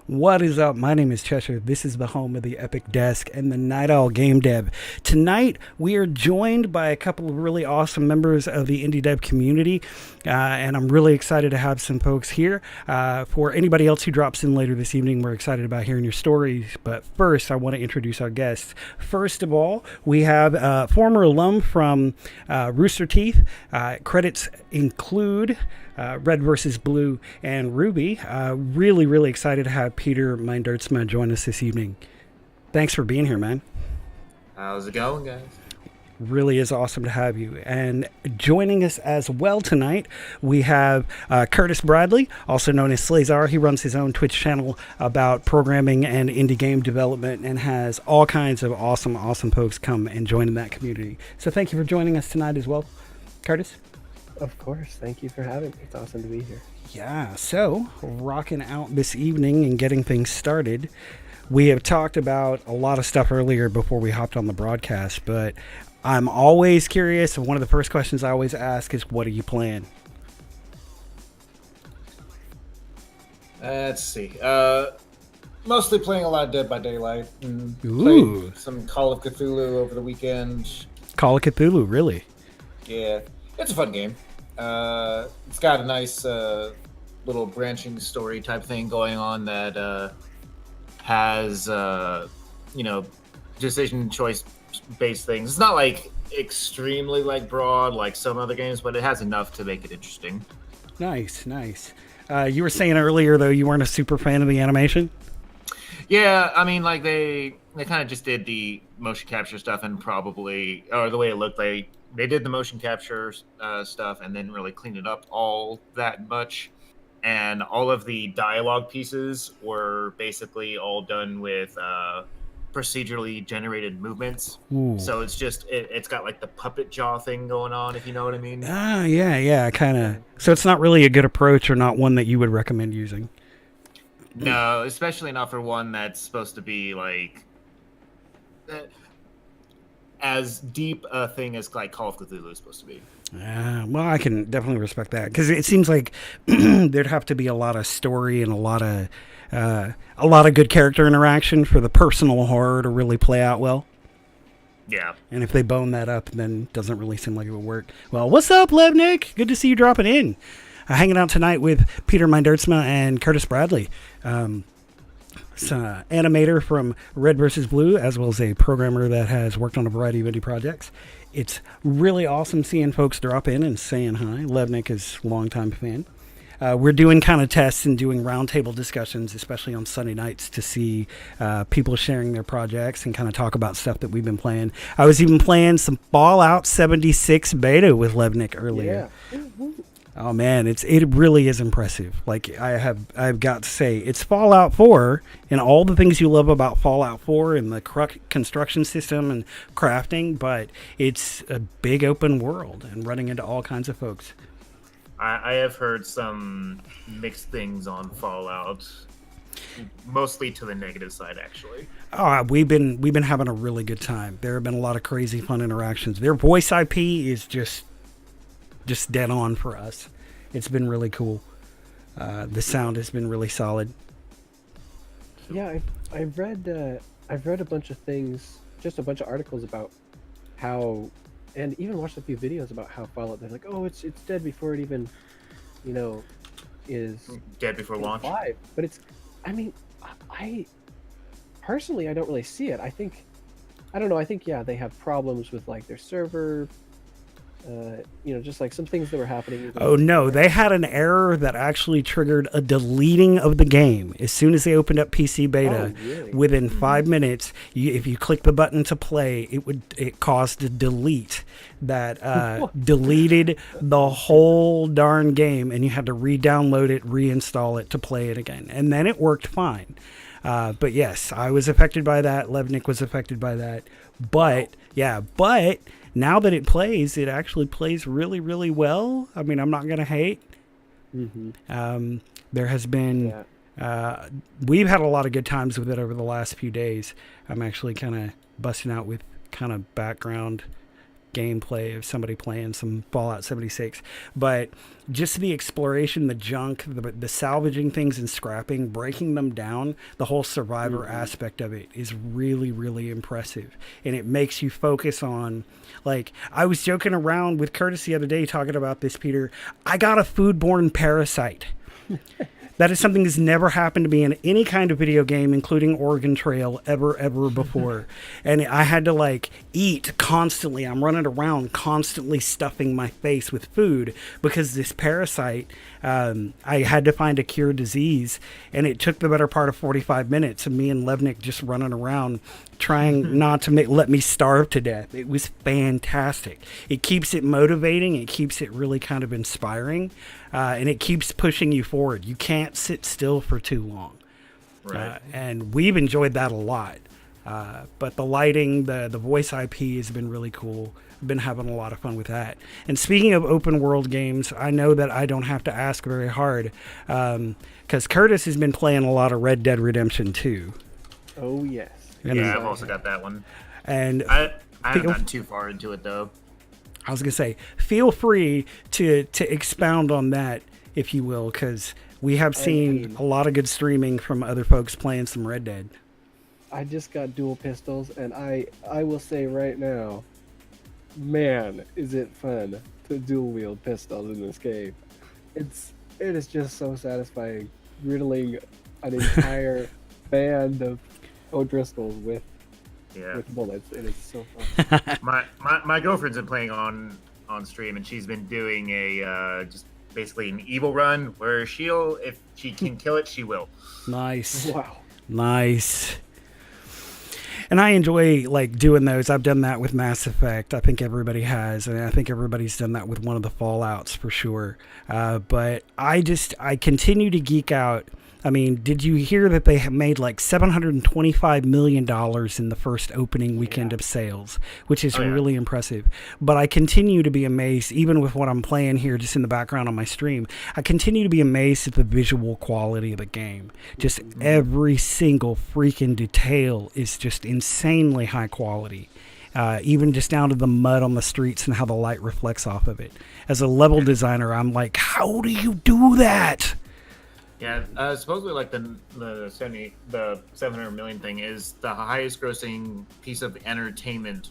What is up? My name is Cheshire. This is the home of the Epic Desk and the Night Owl Gamedev. Tonight, we are joined by a couple of really awesome members of the indie dev community, and I'm really excited to have some folks here. For anybody else who drops in later this evening, we're excited about hearing your stories. But first, I want to introduce our guests. First of all, we have a former alum from Rooster Teeth. Credits include Red versus Blue and Ruby. Really excited to have Peter Mindertsma join us this evening. Thanks for being here, man. How's it going, guys? Really is awesome to have you. And joining us as well tonight, we have Curtis Bradley, also known as Slazar. He runs his own Twitch channel about programming and indie game development and has all kinds of awesome folks come and join in that community. So thank you for joining us tonight as well, Curtis. Of course. Thank you for having me. It's awesome to be here. Yeah, so rocking out this evening and getting things started. We have talked about a lot of stuff earlier before we hopped on the broadcast, but I'm always curious, and one of the first questions I always ask is, what are you playing? Let's see. Mostly playing a lot of Dead by Daylight. And Ooh. played some Call of Cthulhu over the weekend. Call of Cthulhu, really? Yeah, it's a fun game. It's got a nice little branching story type thing going on that has, decision choice based things. It's not like extremely broad like some other games, but it has enough to make it interesting. Nice. You were saying earlier, though, you weren't a super fan of the animation? Yeah, I mean, they kind of just did the motion capture stuff and probably, or the way it looked, they did the motion capture stuff and then really cleaned it up all that much. And all of the dialogue pieces were basically all done with procedurally generated movements. Ooh. So it's just, it's got the puppet jaw thing going on, if you know what I mean. Yeah, kind of. So it's not really a good approach, or not one that you would recommend using? No, especially not for one that's supposed to be as deep a thing as Call of Cthulhu is supposed to be. Well, I can definitely respect that, because it seems like there'd have to be a lot of story and a lot of good character interaction for the personal horror to really play out well. Yeah. And if they bone that up, then it doesn't really seem like it would work. Well, what's up, Levnik? Good to see you dropping in. Hanging out tonight with Peter Mindertsma and Curtis Bradley. It's an animator from Red vs. Blue, as well as a programmer that has worked on a variety of indie projects. It's really awesome seeing folks drop in and saying hi. Levnik is a longtime fan. We're doing kind of tests and doing roundtable discussions, especially on Sunday nights, to see people sharing their projects and kind of talk about stuff that we've been playing. I was even playing some Fallout 76 beta with Levnik earlier. Yeah. Oh man, it really is impressive. I've got to say, it's Fallout 4 and all the things you love about Fallout 4 and the construction system and crafting, but it's a big open world and running into all kinds of folks. I have heard some mixed things on Fallout, mostly to the negative side, actually. We've been having a really good time. There have been a lot of crazy fun interactions. Their voice IP is just dead on for us. It's been really cool. The sound has been really solid. Yeah, I've read a bunch of things, just a bunch of articles about how, and even watched a few videos about how Fallout. They're like, oh, it's dead before it even, is dead before launch. Live. But I personally, I don't really see it. I think they have problems with their server. Just some things that were happening. Oh no, they had an error that actually triggered a deleting of the game. As soon as they opened up PC beta, really? Within 5 minutes, if you click the button to play, it caused a delete that deleted the whole darn game, and you had to re-download it, reinstall it to play it again, and then it worked fine. But yes, I was affected by that. Levnik was affected by that. But now that it plays, it actually plays really, really well. I mean, I'm not going to hate. Mm-hmm. There has been... we've had a lot of good times with it over the last few days. I'm actually kind of busting out with kind of background gameplay of somebody playing some Fallout 76, but just the exploration, the junk, the salvaging things and scrapping, breaking them down, the whole survivor aspect of it is really, really impressive. And it makes you focus on, like, I was joking around with Curtis the other day talking about this, Peter. I got a foodborne parasite. That is something that's never happened to me in any kind of video game, including Oregon Trail, ever before. And I had to, like, eat constantly. I'm running around constantly stuffing my face with food because this parasite, I had to find a cure disease. And it took the better part of 45 minutes of me and Levnick just running around trying not to let me starve to death. It was fantastic. It keeps it motivating. It keeps it really kind of inspiring. And it keeps pushing you forward. You can't sit still for too long. Right. And we've enjoyed that a lot. But the lighting, the voice IP has been really cool. I've been having a lot of fun with that. And speaking of open world games, I know that I don't have to ask very hard because Curtis has been playing a lot of Red Dead Redemption 2. Oh, yes. Yeah, I've also got that one. And I haven't gotten too far into it, though. I was going to say, feel free to expound on that, if you will, because we have seen a lot of good streaming from other folks playing some Red Dead. I just got dual pistols, and I will say right now, man, is it fun to dual wield pistols in this game. It is just so satisfying, riddling an entire band of O'Driscolls with bullets. It is so fun. my girlfriend's been playing on stream, and she's been doing a just basically an evil run where if she can kill it, she will. Nice. Wow. Nice. And I enjoy, like, doing those. I've done that with Mass Effect. I think everybody has, and I think everybody's done that with one of the Fallouts for sure. But I continue to geek out. I mean, did you hear that they have made like $725 million in the first opening weekend of sales, which is really impressive. But I continue to be amazed, even with what I'm playing here just in the background on my stream, I continue to be amazed at the visual quality of the game. Just every single freaking detail is just insanely high quality. Even just down to the mud on the streets and how the light reflects off of it. As a level designer, I'm like, how do you do that? Yeah, supposedly like the 700 million thing is the highest grossing piece of entertainment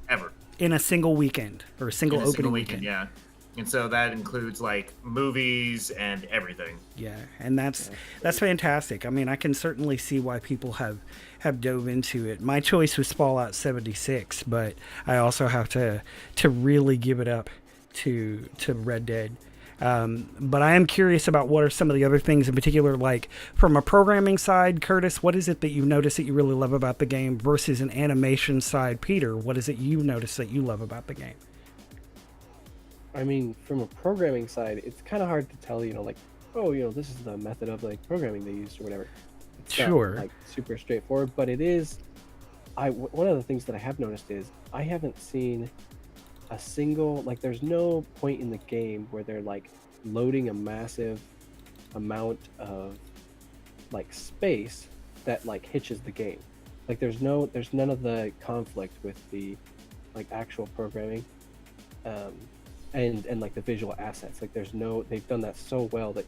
ever. In a single weekend or a single opening weekend. Yeah. And so that includes like movies and everything. Yeah, and that's fantastic. I mean, I can certainly see why people have dove into it. My choice was Fallout 76, but I also have to really give it up to Red Dead. But I am curious about what are some of the other things in particular, like from a programming side, Curtis, what is it that you've noticed that you really love about the game versus an animation side, Peter? What is it you've noticed that you love about the game? I mean, from a programming side, it's kind of hard to tell, like, oh, this is the method of like programming they used or whatever. It's sure. not, like super straightforward, but it is. One of the things that I have noticed is I haven't seen a single, like, there's no point in the game where they're like loading a massive amount of like space that like hitches the game. Like there's none of the conflict with the like actual programming and like the visual assets. Like they've done that so well that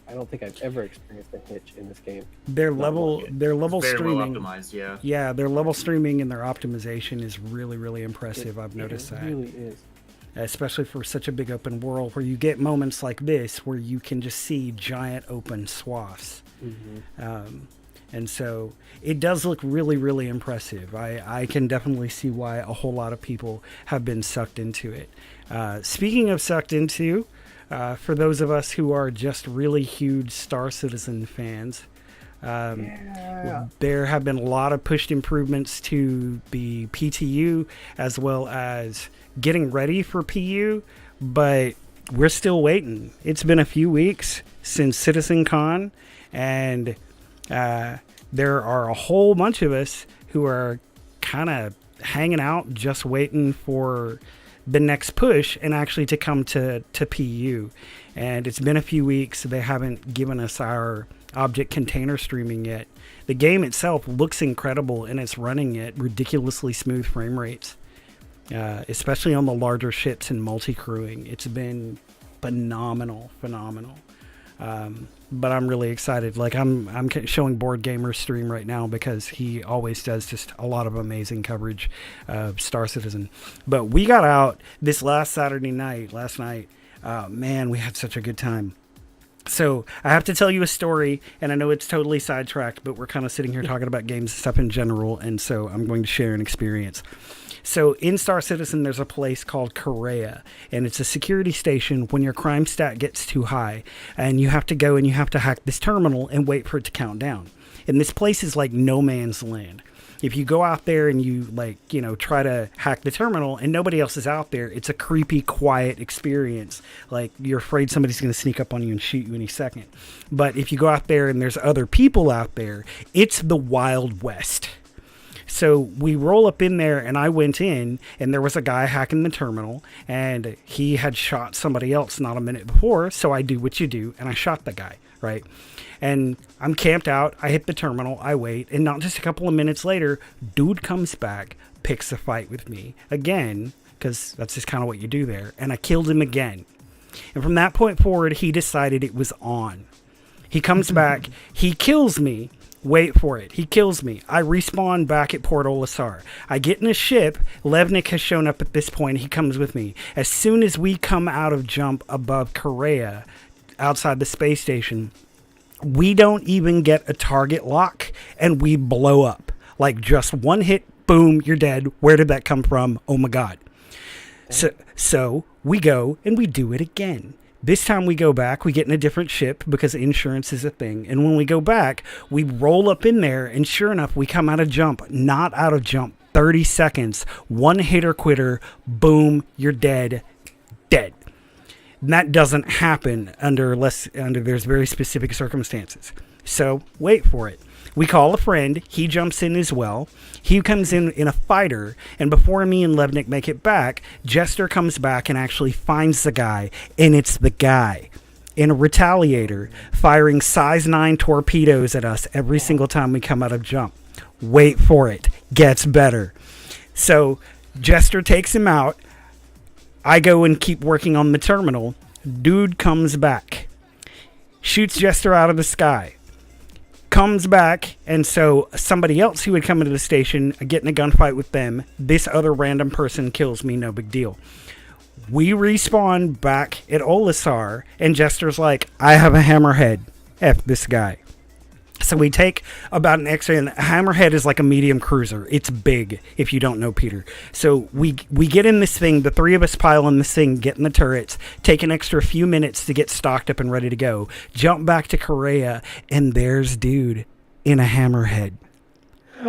I don't think I've ever experienced a hitch in this game. Their level very streaming, well optimized, yeah, their level streaming and their optimization is really, really impressive. I've noticed that. It really is. Especially for such a big open world where you get moments like this where you can just see giant open swaths. And so it does look really, really impressive. I can definitely see why a whole lot of people have been sucked into it. Speaking of sucked into, for those of us who are just really huge Star Citizen fans, there have been a lot of pushed improvements to the PTU as well as getting ready for PU, but we're still waiting. It's been a few weeks since CitizenCon, and there are a whole bunch of us who are kind of hanging out just waiting for the next push and actually to come to PU. And it's been a few weeks. They haven't given us our object container streaming yet. The game itself looks incredible and it's running at ridiculously smooth frame rates. especially on the larger ships and multi-crewing. It's been phenomenal. But I'm really excited. Like I'm showing Board Gamer's stream right now because he always does just a lot of amazing coverage of Star Citizen. But we got out this last night. Man, we had such a good time. So I have to tell you a story, and I know it's totally sidetracked, but we're kind of sitting here talking about games and stuff in general, and so I'm going to share an experience. So in Star Citizen, there's a place called Korea, and it's a security station when your crime stat gets too high, and you have to go and you have to hack this terminal and wait for it to count down. And this place is like no man's land. If you go out there and you try to hack the terminal and nobody else is out there, it's a creepy, quiet experience. Like you're afraid somebody's going to sneak up on you and shoot you any second. But if you go out there and there's other people out there, it's the Wild West. So we roll up in there, and I went in, and there was a guy hacking the terminal, and he had shot somebody else not a minute before. So I do what you do, and I shot the guy, right? And I'm camped out. I hit the terminal. I wait. And not just a couple of minutes later, dude comes back, picks a fight with me again, because that's just kind of what you do there. And I killed him again. And from that point forward, he decided it was on. He comes back. He kills me. Wait for it. He kills me. I respawn back at Port Olisar. I get in a ship. Levnik has shown up at this point. He comes with me. As soon as we come out of jump above Korea, outside the space station, we don't even get a target lock, and we blow up. Like just one hit, boom, you're dead. Where did that come from? Oh my God. So we go and we do it again. This time we go back, we get in a different ship because insurance is a thing. And when we go back, we roll up in there, and sure enough, we come out of jump, not out of jump, 30 seconds, one hitter quitter, boom, you're dead. And that doesn't happen under there's very specific circumstances. So wait for it. We call a friend. He jumps in as well. He comes in a fighter, and before me and Levnik make it back, Jester comes back and actually finds the guy, and it's the guy in a Retaliator firing size 9 torpedoes at us every single time we come out of jump. Wait for it. Gets better. So Jester takes him out. I go and keep working on the terminal. Dude comes back. Shoots Jester out of the sky. Comes back, and so somebody else who would come into the station, get in a gunfight with them. This other random person kills me, no big deal. We respawn back at Olisar, and Jester's like, I have a hammerhead. F this guy. So we take about an extra, and Hammerhead is like a medium cruiser. It's big, if you don't know Peter. So we get in this thing, the three of us pile in this thing, get in the turrets, take an extra few minutes to get stocked up and ready to go, jump back to Korea, and there's dude in a Hammerhead.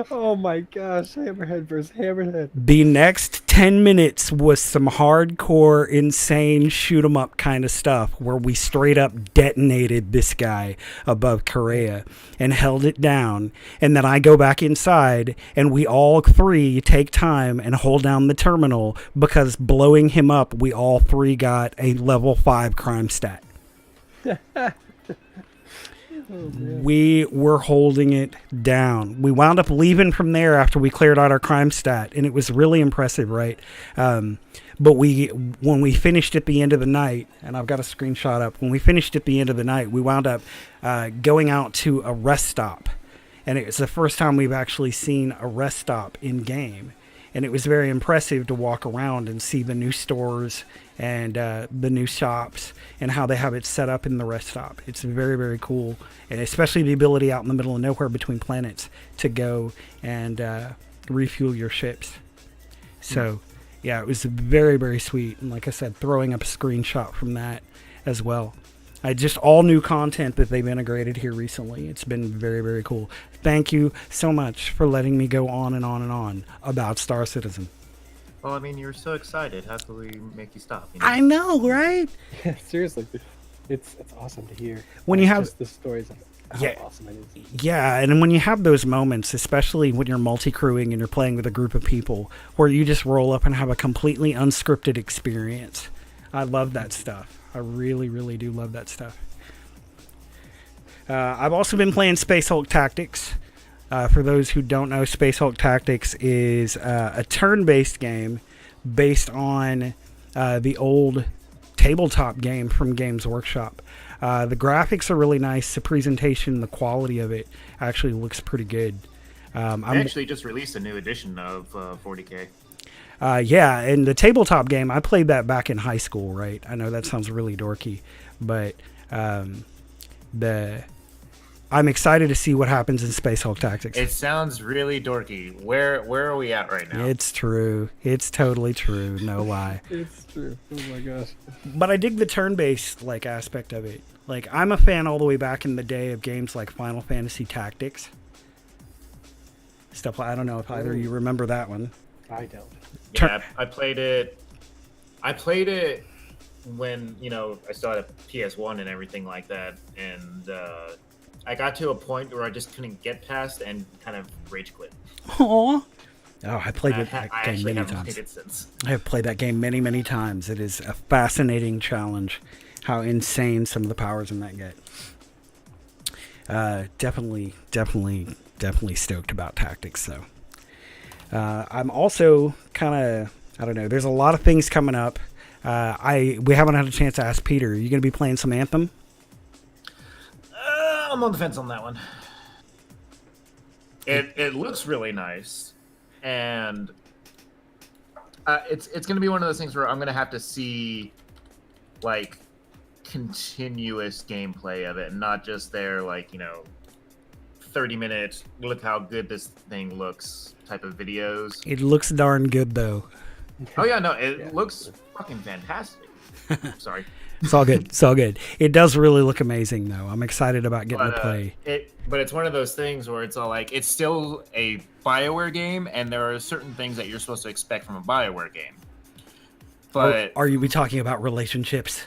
Oh my gosh, Hammerhead versus Hammerhead. The next 10 minutes was some hardcore, insane shoot 'em up kind of stuff where we straight up detonated this guy above Korea and held it down. And then I go back inside, and we all three take time and hold down the terminal because blowing him up, we all three got a level 5 crime stat. We were holding it down. We wound up leaving from there after we cleared out our crime stat, and it was really impressive, right? But when we finished at the end of the night, and I've got a screenshot up, when we finished at the end of the night, we wound up going out to a rest stop, and it's the first time we've actually seen a rest stop in game. And it was very impressive to walk around and see the new stores and the new shops and how they have it set up in the rest stop. It's very, very cool. And especially the ability out in the middle of nowhere between planets to go and refuel your ships. So, yeah, it was very, very sweet. And like I said, throwing up a screenshot from that as well. Just all new content that they've integrated here recently. It's been very, very cool. Thank you so much for letting me go on and on and on about Star Citizen. Well, I mean, you were so excited. How could we make you stop? You know? I know, right? Yeah, seriously, it's awesome to hear. When you have just the stories of how awesome it is. Yeah, and when you have those moments, especially when you're multi-crewing and you're playing with a group of people, where you just roll up and have a completely unscripted experience. I love that stuff. I really, really do love that stuff. I've also been playing Space Hulk Tactics. For those who don't know, Space Hulk Tactics is a turn-based game based on the old tabletop game from Games Workshop. The graphics are really nice. The presentation, the quality of it actually looks pretty good. They actually just released a new edition of 40K. Yeah, and the tabletop game, I played that back in high school, right? I know that sounds really dorky, but I'm excited to see what happens in Space Hulk Tactics. It sounds really dorky. Where are we at right now? It's true. It's totally true. No lie. It's true. Oh my gosh. But I dig the turn-based like aspect of it. Like, I'm a fan all the way back in the day of games like Final Fantasy Tactics. Stuff like, I don't know if either of you remember that one. I don't. Yeah, I played it. I played it when, I still had a PS1 and everything like that, and I got to a point where I just couldn't get past and kind of rage quit. Aww. Oh, I played that game many haven't times. played it since. I have played that game many, many times. It is a fascinating challenge. How insane some of the powers in that get. Definitely stoked about Tactics, though. I'm also kind of, I don't know, there's a lot of things coming up. We haven't had a chance to ask Peter. Are you going to be playing some Anthem? I'm on the fence on that one. It looks really nice, and it's going to be one of those things where I'm going to have to see like continuous gameplay of it, and not just their 30 minutes look how good this thing looks type of videos. It looks darn good though. Oh yeah, no, it looks fucking fantastic. Sorry. It's all good. It's all good. It does really look amazing, though. I'm excited about getting to play. But it's one of those things where it's all like, it's still a BioWare game, and there are certain things that you're supposed to expect from a BioWare game. But are you talking about relationships?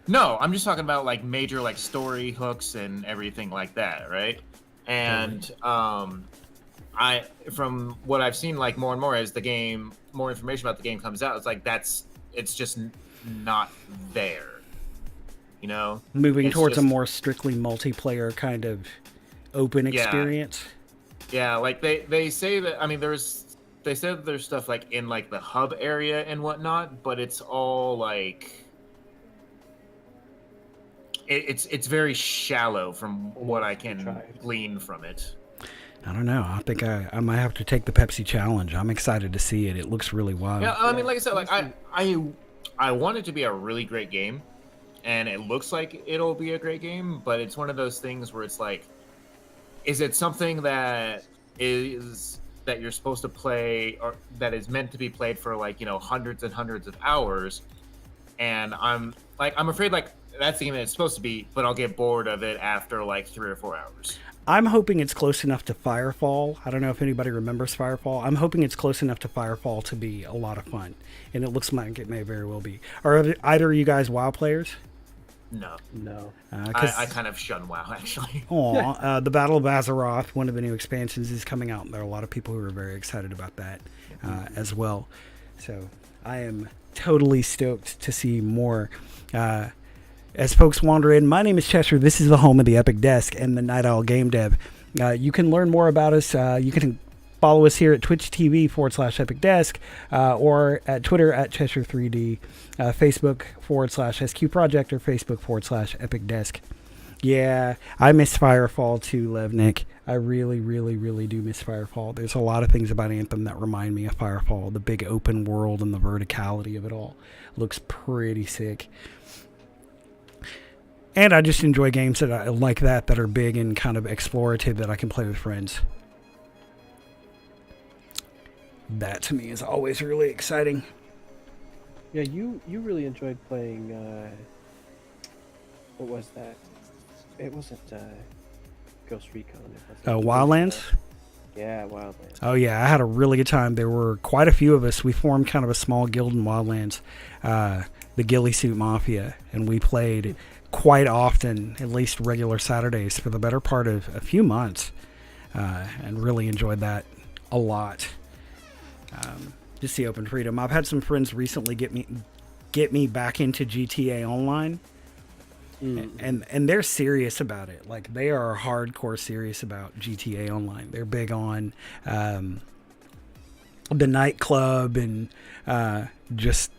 No, I'm just talking about like major like story hooks and everything like that, right? And I, from what I've seen, like more and more as the game, more information about the game comes out, it's like it's just not there. Moving it's towards just a more strictly multiplayer kind of open experience. Yeah, like they say that. I mean, they said that there's stuff like in like the hub area and whatnot, but it's all like it's very shallow from what I can glean from it. I don't know. I think I might have to take the Pepsi challenge. I'm excited to see it. It looks really wild. Yeah, I mean, like I said, like I want it to be a really great game, and it looks like it'll be a great game, but it's one of those things where it's like, is it something that you're supposed to play, or that is meant to be played for like, hundreds and hundreds of hours? And I'm afraid like that's the game that it's supposed to be, but I'll get bored of it after like 3 or 4 hours. I'm hoping it's close enough to Firefall. I don't know if anybody remembers Firefall. I'm hoping it's close enough to Firefall to be a lot of fun, and it looks like it may very well be. Are either of you guys WoW players? No. I kind of shun WoW, actually. The Battle of Azeroth, one of the new expansions, is coming out. There are a lot of people who are very excited about that as well. So I am totally stoked to see more. As folks wander in, my name is Chester. This is the home of the Epic Desk and the Night Owl Gamedev. You can learn more about us. You can follow us here at Twitch TV /Epic Desk, or at Twitter at Chester3D, Facebook /SQ Project, or Facebook /Epic Desk. Yeah, I miss Firefall too, Levnik. I really, really, really do miss Firefall. There's a lot of things about Anthem that remind me of Firefall. The big open world and the verticality of it all looks pretty sick. And I just enjoy games that I like that are big and kind of explorative that I can play with friends. That to me is always really exciting. Yeah, you really enjoyed playing. What was that? It wasn't Ghost Recon. Wildlands? Yeah, Wildlands. Oh yeah, I had a really good time. There were quite a few of us. We formed kind of a small guild in Wildlands, the Ghillie Suit Mafia, and we played quite often, at least regular Saturdays, for the better part of a few months, and really enjoyed that a lot. Just the open freedom. I've had some friends recently get me back into GTA Online, and they're serious about it. Like, they are hardcore serious about GTA Online. They're big on the nightclub and just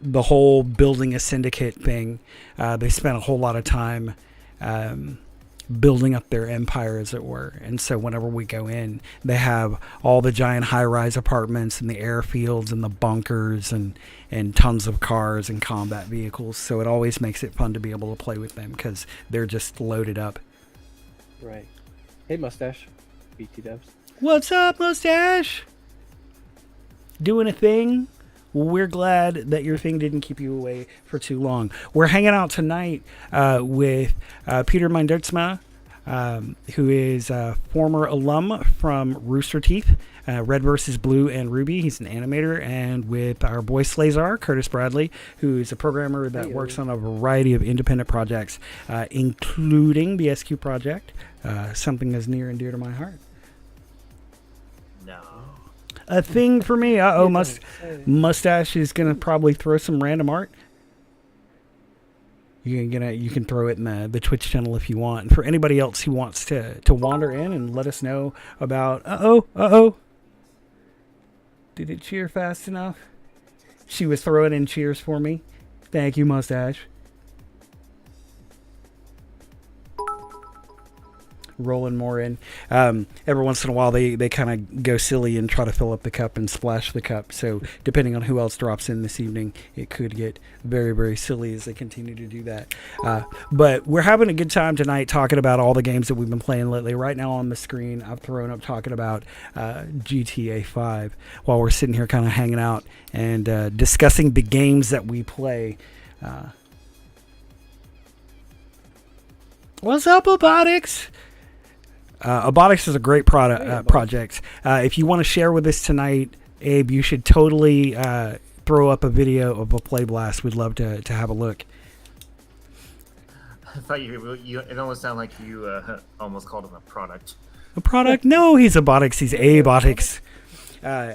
the whole building a syndicate thing. They spent a whole lot of time building up their empire, as it were. And so whenever we go in, they have all the giant high-rise apartments and the airfields and the bunkers and tons of cars and combat vehicles. So it always makes it fun to be able to play with them because they're just loaded up. Right. Hey, Mustache. BT Devs. What's up, Mustache? Doing a thing? Well, we're glad that your thing didn't keep you away for too long. We're hanging out tonight with Peter Mindertsma, who is a former alum from Rooster Teeth, Red vs. Blue and Ruby. He's an animator. And with our boy Slazar, Curtis Bradley, who is a programmer that works on a variety of independent projects, including the SQ project, something that's near and dear to my heart. No. A thing for me. Mustache is gonna probably throw some random art. You can throw it in the Twitch channel if you want. And for anybody else who wants to wander in and let us know about did it cheer fast enough? She was throwing in cheers for me. Thank you, Mustache. Rolling more in. Every once in a while, they kind of go silly and try to fill up the cup and splash the cup. So depending on who else drops in this evening, it could get very, very silly as they continue to do that. But we're having a good time tonight talking about all the games that we've been playing lately. Right now on the screen, I've thrown up talking about GTA 5 while we're sitting here kind of hanging out and discussing the games that we play. What's up, Abadox? Abadox is a great project. If you want to share with us tonight, Abe, you should totally throw up a video of a play blast. We'd love to have a look. I thought you it almost sounded like you almost called him a product. A product? No, he's Abadox. He's Abadox.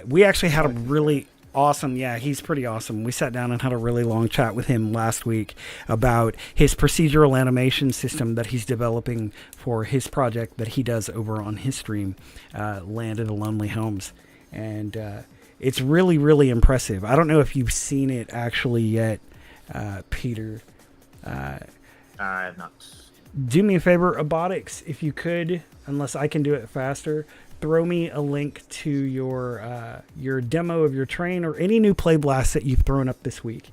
We actually had a really awesome. Yeah, he's pretty awesome. We sat down and had a really long chat with him last week about his procedural animation system that he's developing for his project that he does over on his stream, Land of the Lonely Homes. And it's really, really impressive. I don't know if you've seen it actually yet, Peter. I have not. Do me a favor, Abadox, if you could, unless I can do it faster, throw me a link to your demo of your train or any new play blasts that you've thrown up this week.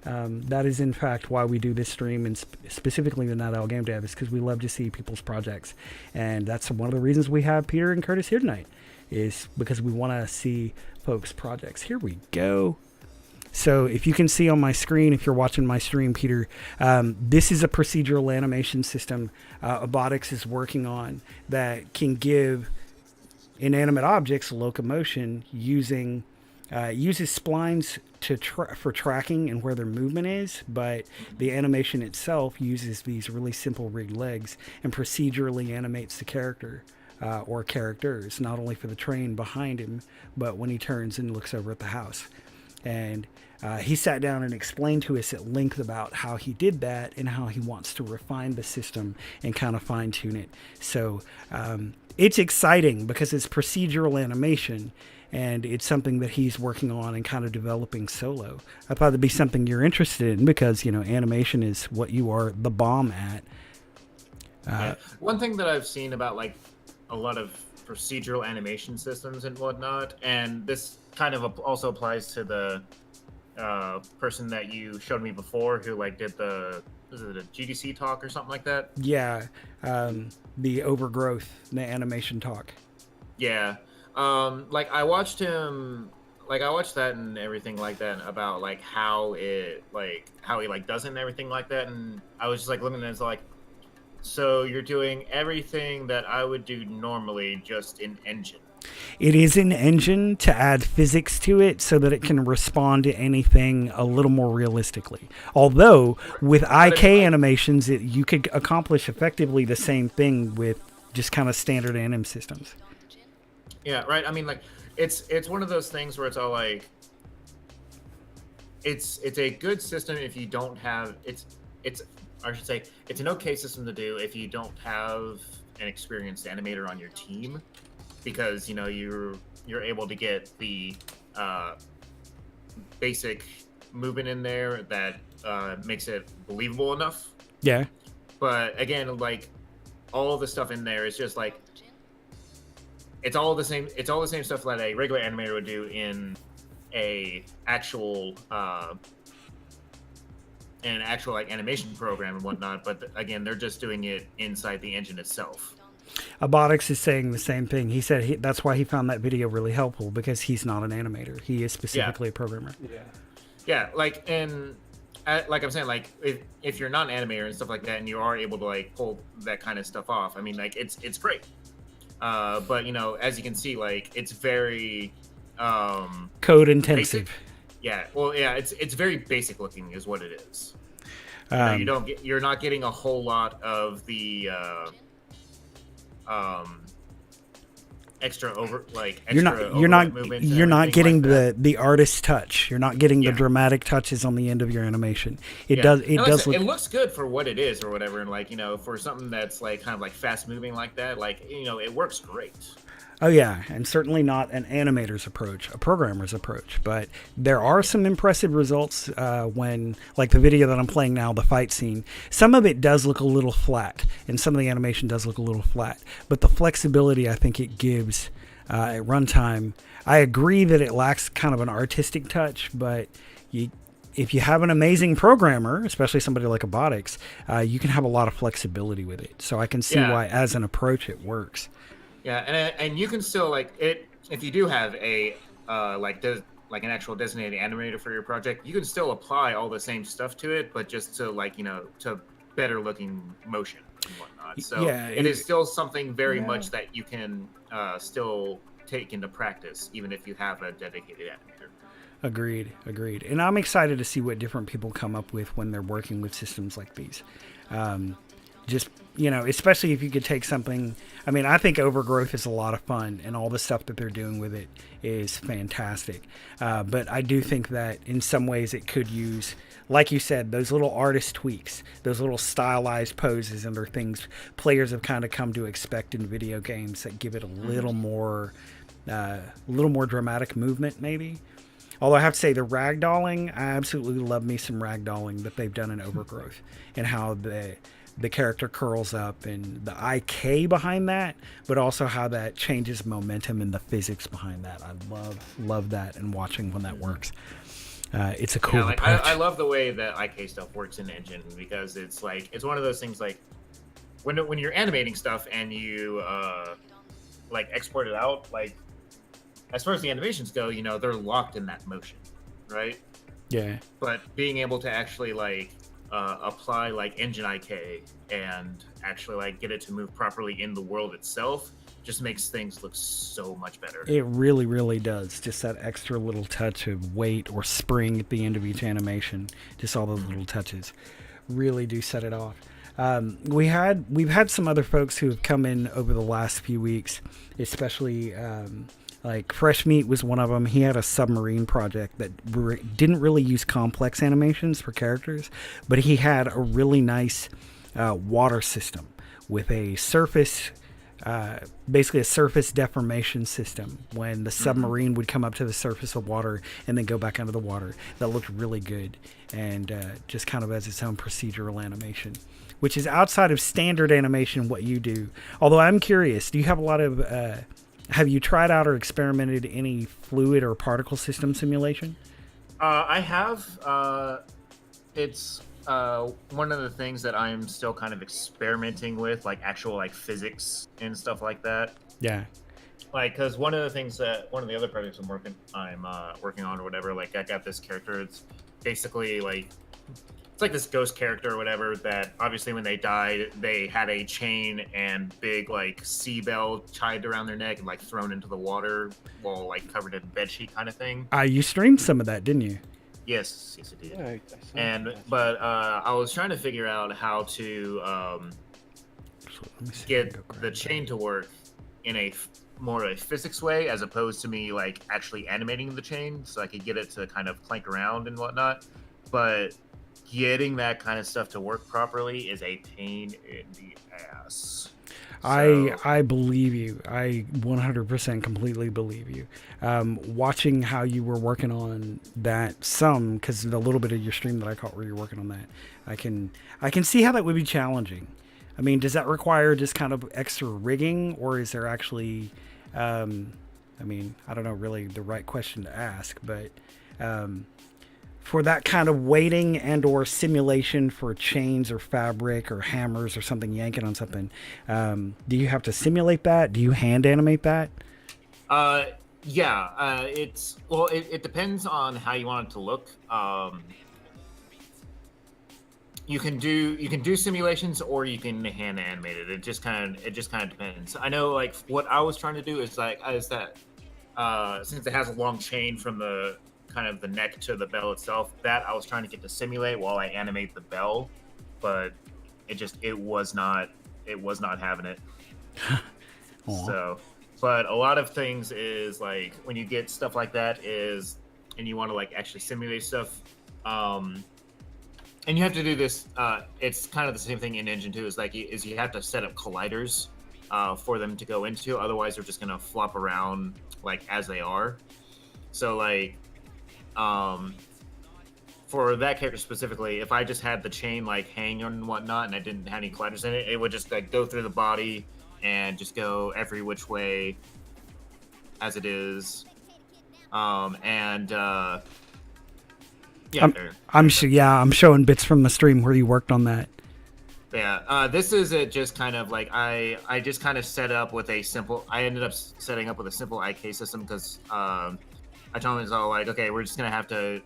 That is, in fact, why we do this stream, and specifically the Night Owl Gamedev, is because we love to see people's projects. And that's one of the reasons we have Peter and Curtis here tonight, is because we want to see folks' projects. Here we go. So if you can see on my screen, if you're watching my stream, Peter, this is a procedural animation system Abadox is working on that can give inanimate objects locomotion uses splines for tracking and where their movement is, but the animation itself uses these really simple rigged legs and procedurally animates the character or characters, not only for the train behind him, but when he turns and looks over at the house. And he sat down and explained to us at length about how he did that and how he wants to refine the system and kind of fine tune it. So it's exciting because it's procedural animation and it's something that he's working on and kind of developing solo. I thought it'd be something you're interested in because, you know, animation is what you are the bomb at. Yeah. One thing that I've seen about like a lot of procedural animation systems and whatnot, and this kind of also applies to the person that you showed me before who like did was it a GDC talk or something like that? Yeah, the overgrowth, the animation talk. Yeah, like I watched him, like I watched that and everything like that about like how he like does it and everything like that, and I was just like looking at it like, so you're doing everything that I would do normally just in Engine. It is an engine to add physics to it so that it can respond to anything a little more realistically. Although, with IK animations, you could accomplish effectively the same thing with just kind of standard anim systems. Yeah, right. I mean, like, it's one of those things where it's all like, it's a good system if you don't have, I should say, it's an okay system to do if you don't have an experienced animator on your team. because you're able to get the basic movement in there that makes it believable enough. Yeah. But again, like all of the stuff in there is just like it's all the same. It's all the same stuff that a regular animator would do in a actual like animation program and whatnot. But again, they're just doing it inside the engine itself. Abadox is saying the same thing. He said that's why he found that video really helpful, because he's not an animator. He is specifically a programmer. Yeah, like, and like I'm saying, like if you're not an animator and stuff like that, and you are able to like pull that kind of stuff off, I mean, like it's great. But as you can see, like it's very code intensive. Basic. Yeah, well, yeah, it's very basic looking, is what it is. You're not getting a whole lot of the extra you're not getting the artist touch. You're not getting the dramatic touches on the end of your animation. It looks good for what it is or whatever, and like for something that's like kind of like fast moving like that, like it works great. Oh yeah, and certainly not an animator's approach, a programmer's approach. But there are some impressive results when, like the video that I'm playing now, the fight scene. Some of it does look a little flat, and some of the animation does look a little flat. But the flexibility I think it gives at runtime, I agree that it lacks kind of an artistic touch, but if you have an amazing programmer, especially somebody like Abadox, you can have a lot of flexibility with it. So I can see why, as an approach, it works. Yeah, and you can still like it if you do have a like an actual designated animator for your project. You can still apply all the same stuff to it, but just to to better looking motion and whatnot. So it is still something very much that you can still take into practice, even if you have a dedicated animator. Agreed. And I'm excited to see what different people come up with when they're working with systems like these. Just, especially if you could take something. I mean, I think Overgrowth is a lot of fun, and all the stuff that they're doing with it is fantastic. But I do think that in some ways it could use, like you said, those little artist tweaks, those little stylized poses, and they're things players have kind of come to expect in video games that give it a little more dramatic movement, maybe. Although I have to say, the ragdolling, I absolutely love me some ragdolling that they've done in Overgrowth, and how the character curls up and the IK behind that, but also how that changes momentum and the physics behind that. I love that, and watching when that works. It's a cool approach. I love the way that IK stuff works in Engine, because it's one of those things like when you're animating stuff and you export it out, like as far as the animations go, they're locked in that motion, right? Yeah. But being able to actually apply Engine IK and actually get it to move properly in the world itself just makes things look so much better. It really, really does. Just that extra little touch of weight or spring at the end of each animation. Just all those little touches really do set it off. We've had some other folks who have come in over the last few weeks, especially Fresh Meat was one of them. He had a submarine project that didn't really use complex animations for characters, but he had a really nice water system with a surface, basically a surface deformation system when the submarine would come up to the surface of water and then go back under the water. That looked really good, and just kind of as its own procedural animation, which is outside of standard animation, what you do. Although I'm curious, do you have a lot of... have you tried out or experimented any fluid or particle system simulation? I have. It's one of the things that I'm still kind of experimenting with, actual physics and stuff like that. Yeah. Because one of the things that one of the other projects I'm working on or whatever, I got this character. It's basically it's this ghost character or whatever that obviously when they died, they had a chain and big sea bell tied around their neck and thrown into the water while covered in bedsheet kind of thing. You streamed some of that, didn't you? Yes, I did. Yeah, But I was trying to figure out how to get the chain to work in a more a physics way as opposed to me actually animating the chain, so I could get it to kind of clank around and whatnot. But getting that kind of stuff to work properly is a pain in the ass. I believe you. I 100% completely believe you. Watching how you were working on that because a little bit of your stream that I caught where you're working on that, I can see how that would be challenging. I mean, does that require just kind of extra rigging, or is there actually, I mean, I don't know really the right question to ask, but for that kind of weighting and or simulation for chains or fabric or hammers or something yanking on something, do you have to simulate that? Do you hand animate that? Yeah, it depends on how you want it to look. You can do simulations, or you can hand animate it. It just kind of depends. I know, like, what I was trying to do is that since it has a long chain from the kind of the neck to the bell itself, that I was trying to get to simulate while I animate the bell, but it was not having it. So, but a lot of things is like when you get stuff like that and you want to like actually simulate stuff, and you have to do this. It's kind of the same thing in Engine 2. Is you have to set up colliders for them to go into. Otherwise, they're just gonna flop around like as they are. So like, for that character specifically, if I just had the chain like hang and whatnot, and I didn't have any colliders in it, it would just like go through the body and just go every which way as it is. Yeah, I'm showing bits from the stream where you worked on that. Yeah, this is just kind of like I just kind of set up with a simple. I ended up setting up with a simple IK system because I told him like, okay, we're just gonna have to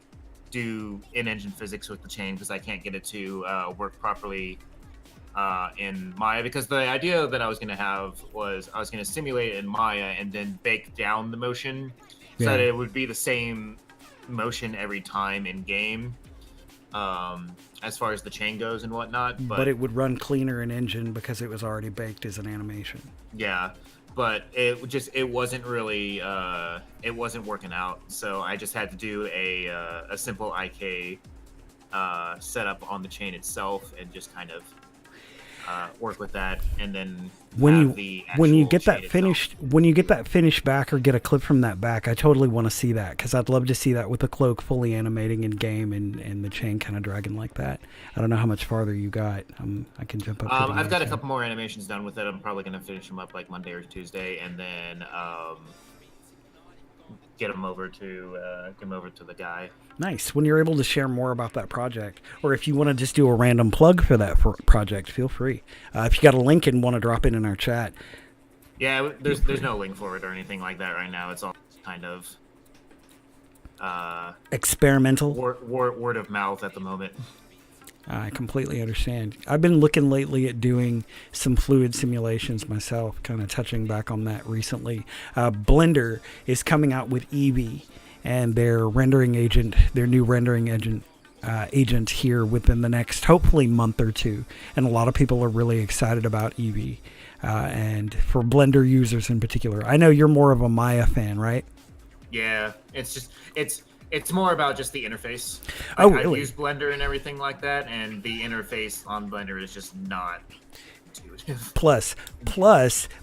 do in-engine physics with the chain because I can't get it to work properly in Maya, because the idea that I was gonna have was I was gonna simulate it in Maya and then bake down the motion so that it would be the same motion every time in game. As far as the chain goes and whatnot, but it would run cleaner in Engine because it was already baked as an animation. Yeah, but it wasn't really it wasn't working out, so I just had to do a simple IK setup on the chain itself and just kind of work with that, and then when you get that finished back or get a clip from that back, I totally want to see that because I'd love to see that with the cloak fully animating in game and the chain kind of dragging like that. I don't know how much farther you got. I can jump up. I've got a couple more animations done with it. I'm probably going to finish them up like Monday or Tuesday, and then get them over to the guy. Nice. When you're able to share more about that project, or if you want to just do a random plug for that project, feel free. If you got a link and want to drop it in our chat. Yeah, there's no link for it or anything like that right now. It's all kind of experimental, word of mouth at the moment. I completely understand. I've been looking lately at doing some fluid simulations myself, kind of touching back on that recently. Blender is coming out with Eevee and their rendering agent, their new rendering agent here within the next, hopefully, month or two. And a lot of people are really excited about Eevee. And for Blender users in particular. I know you're more of a Maya fan, right? Yeah, it's more about just the interface. Oh, really? I use Blender and everything like that, and the interface on Blender is just not intuitive. Plus,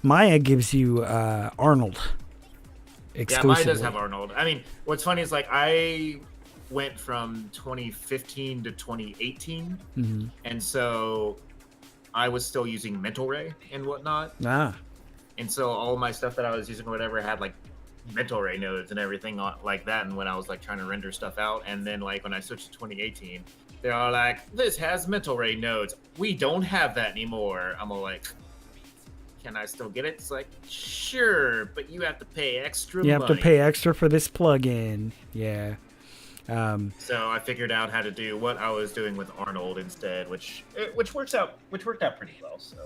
Maya gives you Arnold exclusively. Yeah, Maya does have Arnold. I mean, what's funny is like I went from 2015 to 2018, and so I was still using Mental Ray and whatnot. And so all my stuff that I was using or whatever had like Mental Ray nodes and everything like that, and when I was like trying to render stuff out, and then like when I switched to 2018, they're all like, this has Mental Ray nodes, we don't have that anymore. I'm all like, can I still get it? It's like, sure, but you have to pay extra money. You have to pay extra for this plugin. Yeah. So I figured out how to do what I was doing with Arnold instead, which worked out pretty well. So,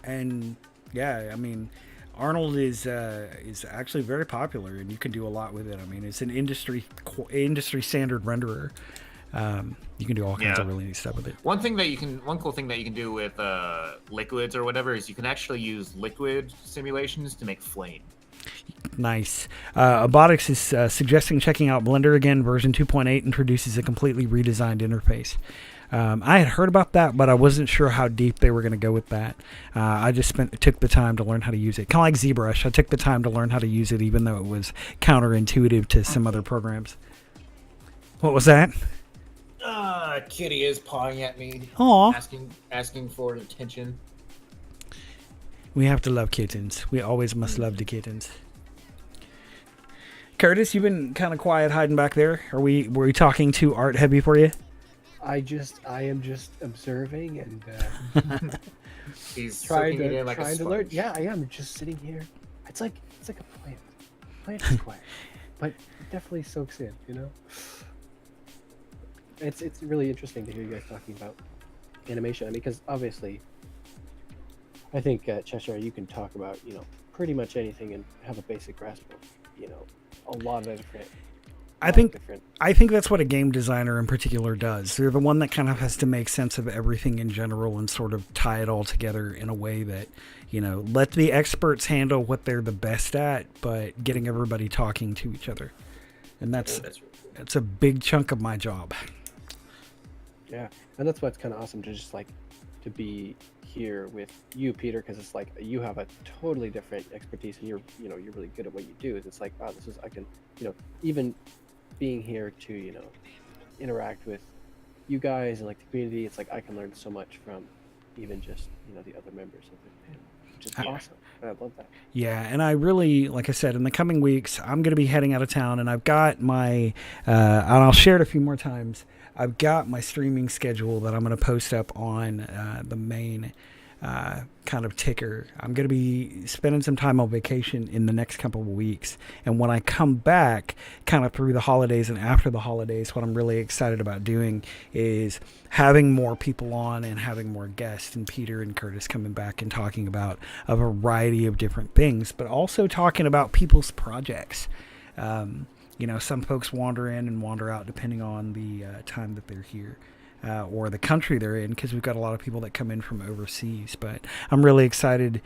and yeah, I mean, Arnold is actually very popular, and you can do a lot with it. I mean, it's an industry standard renderer. You can do all kinds of really neat stuff with it. One cool thing that you can do with liquids or whatever is you can actually use liquid simulations to make flame. Nice. Abadox is suggesting checking out Blender again. Version 2.8 introduces a completely redesigned interface. I had heard about that, but I wasn't sure how deep they were going to go with that. I just took the time to learn how to use it. Kind of like ZBrush. I took the time to learn how to use it, even though it was counterintuitive to some other programs. What was that? Kitty is pawing at me. Aw. Asking for attention. We have to love kittens. We always must love the kittens. Curtis, you've been kind of quiet hiding back there. Were we talking too art heavy for you? I am just observing and He's trying soaking it in like a to learn. sponge. Yeah, I am just sitting here. It's like a plant. Plant is quiet, but it definitely soaks in. You know, it's really interesting to hear you guys talking about animation. I mean, because obviously, I think Cheshire, you can talk about pretty much anything and have a basic grasp of a lot of different. I think that's what a game designer in particular does. They're the one that kind of has to make sense of everything in general and sort of tie it all together in a way that, let the experts handle what they're the best at, but getting everybody talking to each other. And that's a big chunk of my job. Yeah, and that's why it's kind of awesome to just to be here with you, Peter, because it's like you have a totally different expertise and you're really good at what you do. It's like, wow, I can even being here to interact with you guys and the community, it's like I can learn so much from even just the other members of the panel, which is awesome. I love that. Yeah, and I really, like I said, in the coming weeks I'm going to be heading out of town, and I've got my and I'll share it a few more times. I've got my streaming schedule that I'm going to post up on the main kind of ticker. I'm going to be spending some time on vacation in the next couple of weeks. And when I come back, kind of through the holidays and after the holidays, what I'm really excited about doing is having more people on and having more guests, and Peter and Curtis coming back and talking about a variety of different things, but also talking about people's projects. Some folks wander in and wander out depending on the time that they're here. Or the country they're in, because we've got a lot of people that come in from overseas. But I'm really excited,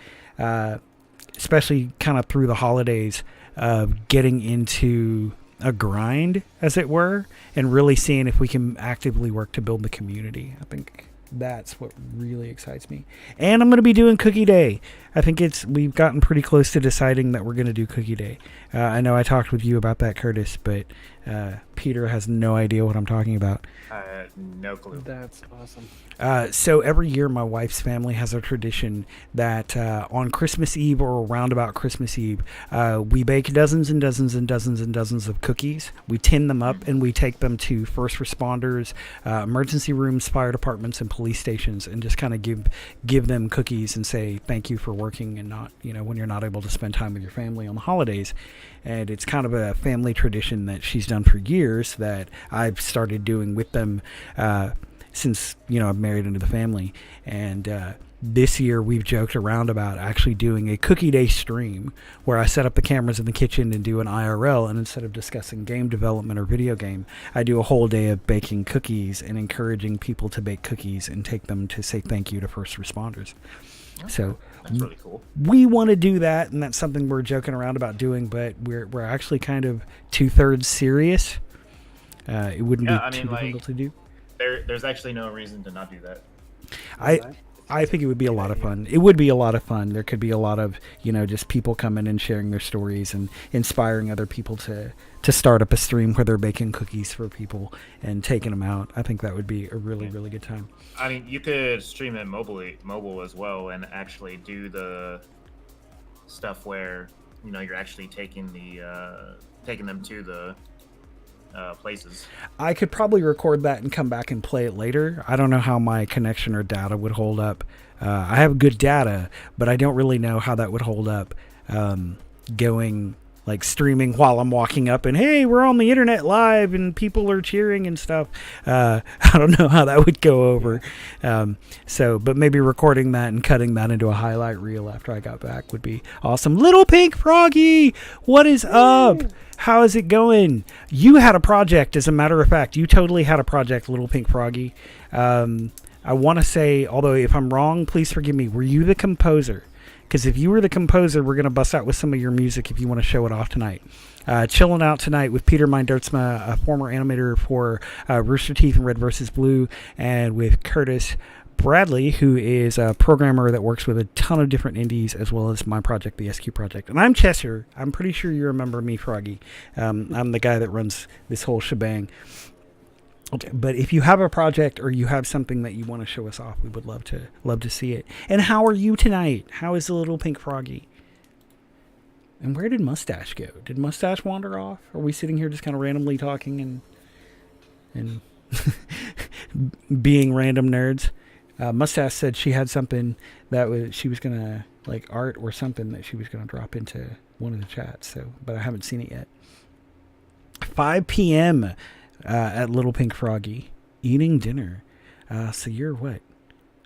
especially kind of through the holidays, of getting into a grind, as it were, and really seeing if we can actively work to build the community. I think that's what really excites me. And I'm going to be doing Cookie Day. I think we've gotten pretty close to deciding that we're going to do Cookie Day. I know I talked with you about that, Curtis, but Peter has no idea what I'm talking about. No clue. That's awesome. So every year my wife's family has a tradition that on Christmas Eve or around about Christmas Eve, we bake dozens and dozens and dozens and dozens of cookies. We tin them up and we take them to first responders, emergency rooms, fire departments, and police stations, and just kind of give them cookies and say thank you for working, and not, when you're not able to spend time with your family on the holidays. And it's kind of a family tradition that she's done for years that I've started doing with them since, I've married into the family. And this year we've joked around about actually doing a Cookie Day stream where I set up the cameras in the kitchen and do an IRL, and instead of discussing game development or video game, I do a whole day of baking cookies and encouraging people to bake cookies and take them to say thank you to first responders. So that's really cool. We want to do that, and that's something we're joking around about doing, but we're actually kind of 2/3 serious. It wouldn't be too difficult to do. There's actually no reason to not do that. I think it would be a lot of fun. It would be a lot of fun. There could be a lot of, just people coming and sharing their stories and inspiring other people to start up a stream where they're baking cookies for people and taking them out. I think that would be a really, really good time. I mean, you could stream it mobile as well, and actually do the stuff where, you're actually taking them to the places. I could probably record that and come back and play it later. I don't know how my connection or data would hold up. I have good data, but I don't really know how that would hold up going streaming while I'm walking up and, hey, we're on the internet live and people are cheering and stuff. I don't know how that would go over. But maybe recording that and cutting that into a highlight reel after I got back would be awesome. Little Pink Froggy, what is up? How is it going? You had a project, as a matter of fact. You totally had a project, Little Pink Froggy. I want to say, although if I'm wrong, please forgive me, were you the composer? because if you were the composer, we're going to bust out with some of your music if you want to show it off tonight. Chilling out tonight with Peter Mindertsma, a former animator for Rooster Teeth and Red vs. Blue, and with Curtis Bradley, who is a programmer that works with a ton of different indies, as well as my project, the SQ Project. And I'm Chester. I'm pretty sure you remember me, Froggy. I'm the guy that runs this whole shebang. Okay, but if you have a project or you have something that you want to show us off, we would love to see it. And how are you tonight? How is the little pink Froggy? And where did Mustache go? Did Mustache wander off? Are we sitting here just kind of randomly talking and being random nerds? Mustache said she had something that she was gonna, like, art or something that she was gonna drop into one of the chats. So, but I haven't seen it yet. 5 p.m. At Little Pink Froggy, eating dinner. So you're what?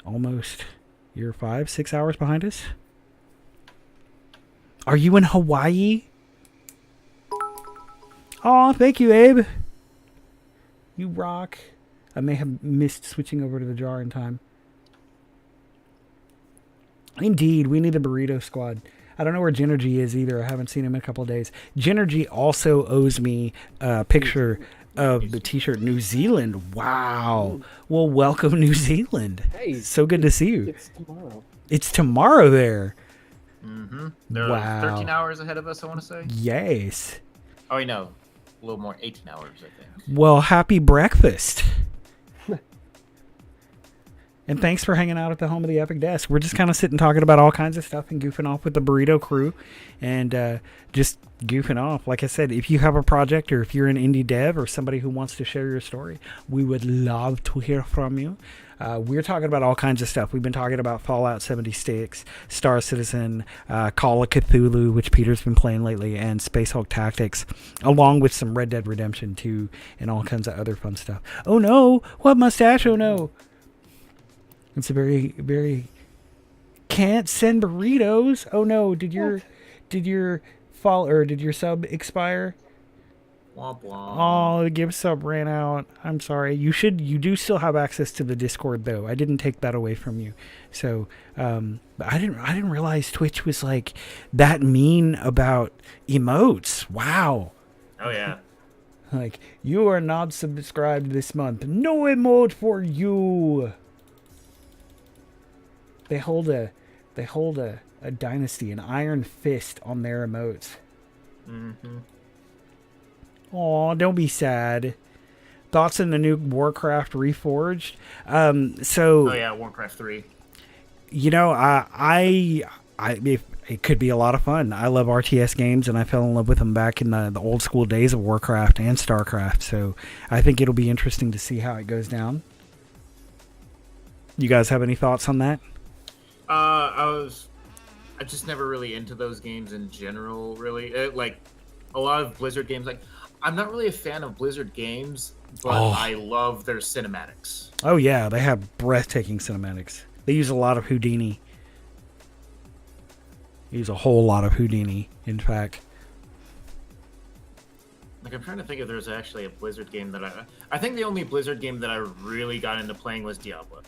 You're 5-6 hours behind us? Are you in Hawaii? Oh, thank you, Abe. You rock. I may have missed switching over to the jar in time. Indeed, we need the Burrito Squad. I don't know where Ginergy is either. I haven't seen him in a couple of days. Ginergy also owes me a picture of the t-shirt. New Zealand. Wow. Well, welcome, New Zealand. Hey, so good to see you. It's tomorrow. It's tomorrow there. Mm-hmm. They're Wow. 13 hours ahead of us, I want to say. Yes. Oh, wait, no. A little more, 18 hours, I think. Well, happy breakfast. And thanks for hanging out at the home of the Epic Desk. We're just kind of sitting talking about all kinds of stuff and goofing off with the Burrito Crew and just goofing off. Like I said, if you have a project or if you're an indie dev or somebody who wants to share your story, we would love to hear from you. We're talking about all kinds of stuff. We've been talking about Fallout 76, Star Citizen, Call of Cthulhu, which Peter's been playing lately, and Space Hulk Tactics, along with some Red Dead Redemption 2 and all kinds of other fun stuff. Oh no! What, Mustache? Oh no! It's a very, very... Can't send burritos. Oh no! Did your sub expire? Womp womp. Oh, the gift sub ran out. I'm sorry. You do still have access to the Discord though. I didn't take that away from you. So, but I didn't realize Twitch was like that mean about emotes. Wow. Oh, yeah. Like, you are not subscribed this month. No emote for you. They hold a dynasty, an iron fist on their emotes. Mm-hmm. Aw, don't be sad. Thoughts on the new Warcraft Reforged? Oh yeah, Warcraft 3. You know, it could be a lot of fun. I love RTS games, and I fell in love with them back in the old school days of Warcraft and StarCraft. So I think it'll be interesting to see how it goes down. You guys have any thoughts on that? I just never really into those games in general, really. Like, a lot of Blizzard games, like, I'm not really a fan of Blizzard games, but I love their cinematics. Oh, yeah, they have breathtaking cinematics. They use a lot of Houdini. They use a whole lot of Houdini, in fact. Like, I'm trying to think if there's actually a Blizzard game that I think the only Blizzard game that I really got into playing was Diablo.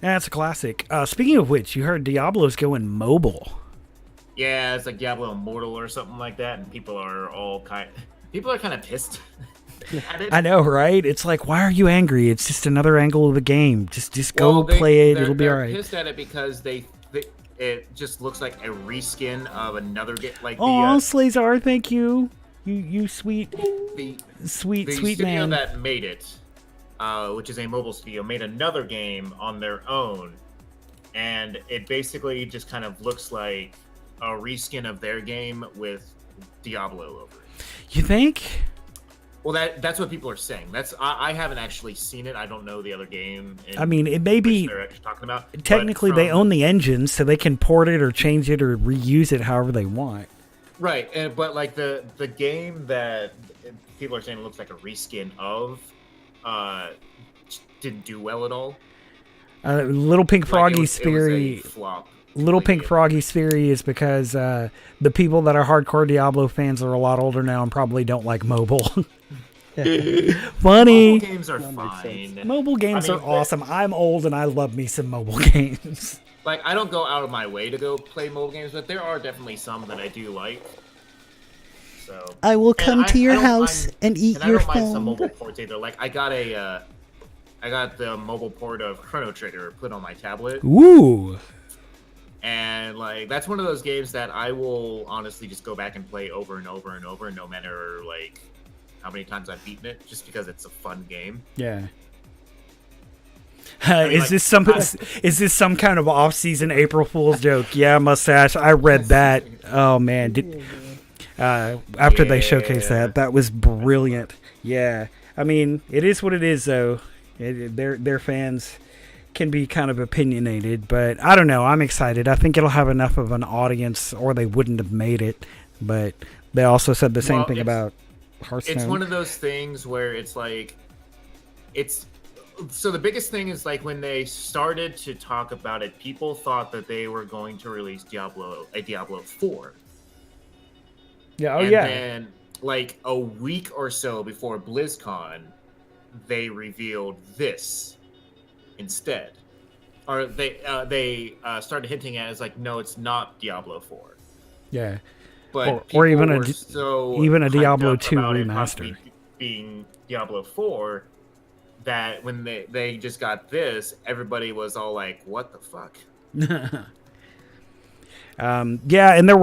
Yeah, it's a classic. Speaking of which, you heard Diablo's going mobile. Yeah, it's like Diablo Immortal or something like that, and people are kind of pissed at it. I know, right? It's like, why are you angry? It's just another angle of the game. Just go play it. It'll be all right. They're pissed at it because it just looks like a reskin of another game. Like Slazar, thank you. You sweet studio man. that made it, which is a mobile studio, made another game on their own, and it basically just kind of looks like a reskin of their game with Diablo over it. You think? Well, that's what people are saying. I haven't actually seen it. I don't know the other game. I mean, it may be they're actually talking about. Technically, they own the engine, so they can port it or change it or reuse it however they want. Right, but like the game that people are saying looks like a reskin of, didn't do well at all. Little Pink Froggy's theory. It was a flop. Little Pink Froggy's theory is because the people that are hardcore Diablo fans are a lot older now and probably don't like mobile. Funny. Mobile games are fine. Mobile games are awesome. I'm old and I love me some mobile games. like I don't go out of my way to go play mobile games, but there are definitely some that I do like. So I will come to your I don't house mind, and eat and I your don't mind some phone. mobile ports either. Like I got the mobile port of Chrono Trigger put on my tablet. Ooh. And like that's one of those games that I will honestly just go back and play over and over and over, no matter like how many times I've beaten it, just because it's a fun game. Yeah. mean, is like, this some kind of off-season April Fool's joke? Yeah, mustache. I read that. Oh man, after they showcased that was brilliant. Yeah, I mean, it is what it is, though. Their fans can be kind of opinionated, but I don't know. I'm excited. I think it'll have enough of an audience, or they wouldn't have made it. But they also said the same thing about Hearthstone. It's one of those things where it's like, so the biggest thing is like when they started to talk about it, people thought that they were going to release Diablo 4. Yeah, and then like a week or so before BlizzCon, they revealed this instead. Or they started hinting at it as like, no, it's not Diablo 4. Yeah. But or even a Diablo 2 remaster being Diablo 4, that when they just got this, everybody was all like, what the fuck? Yeah, and there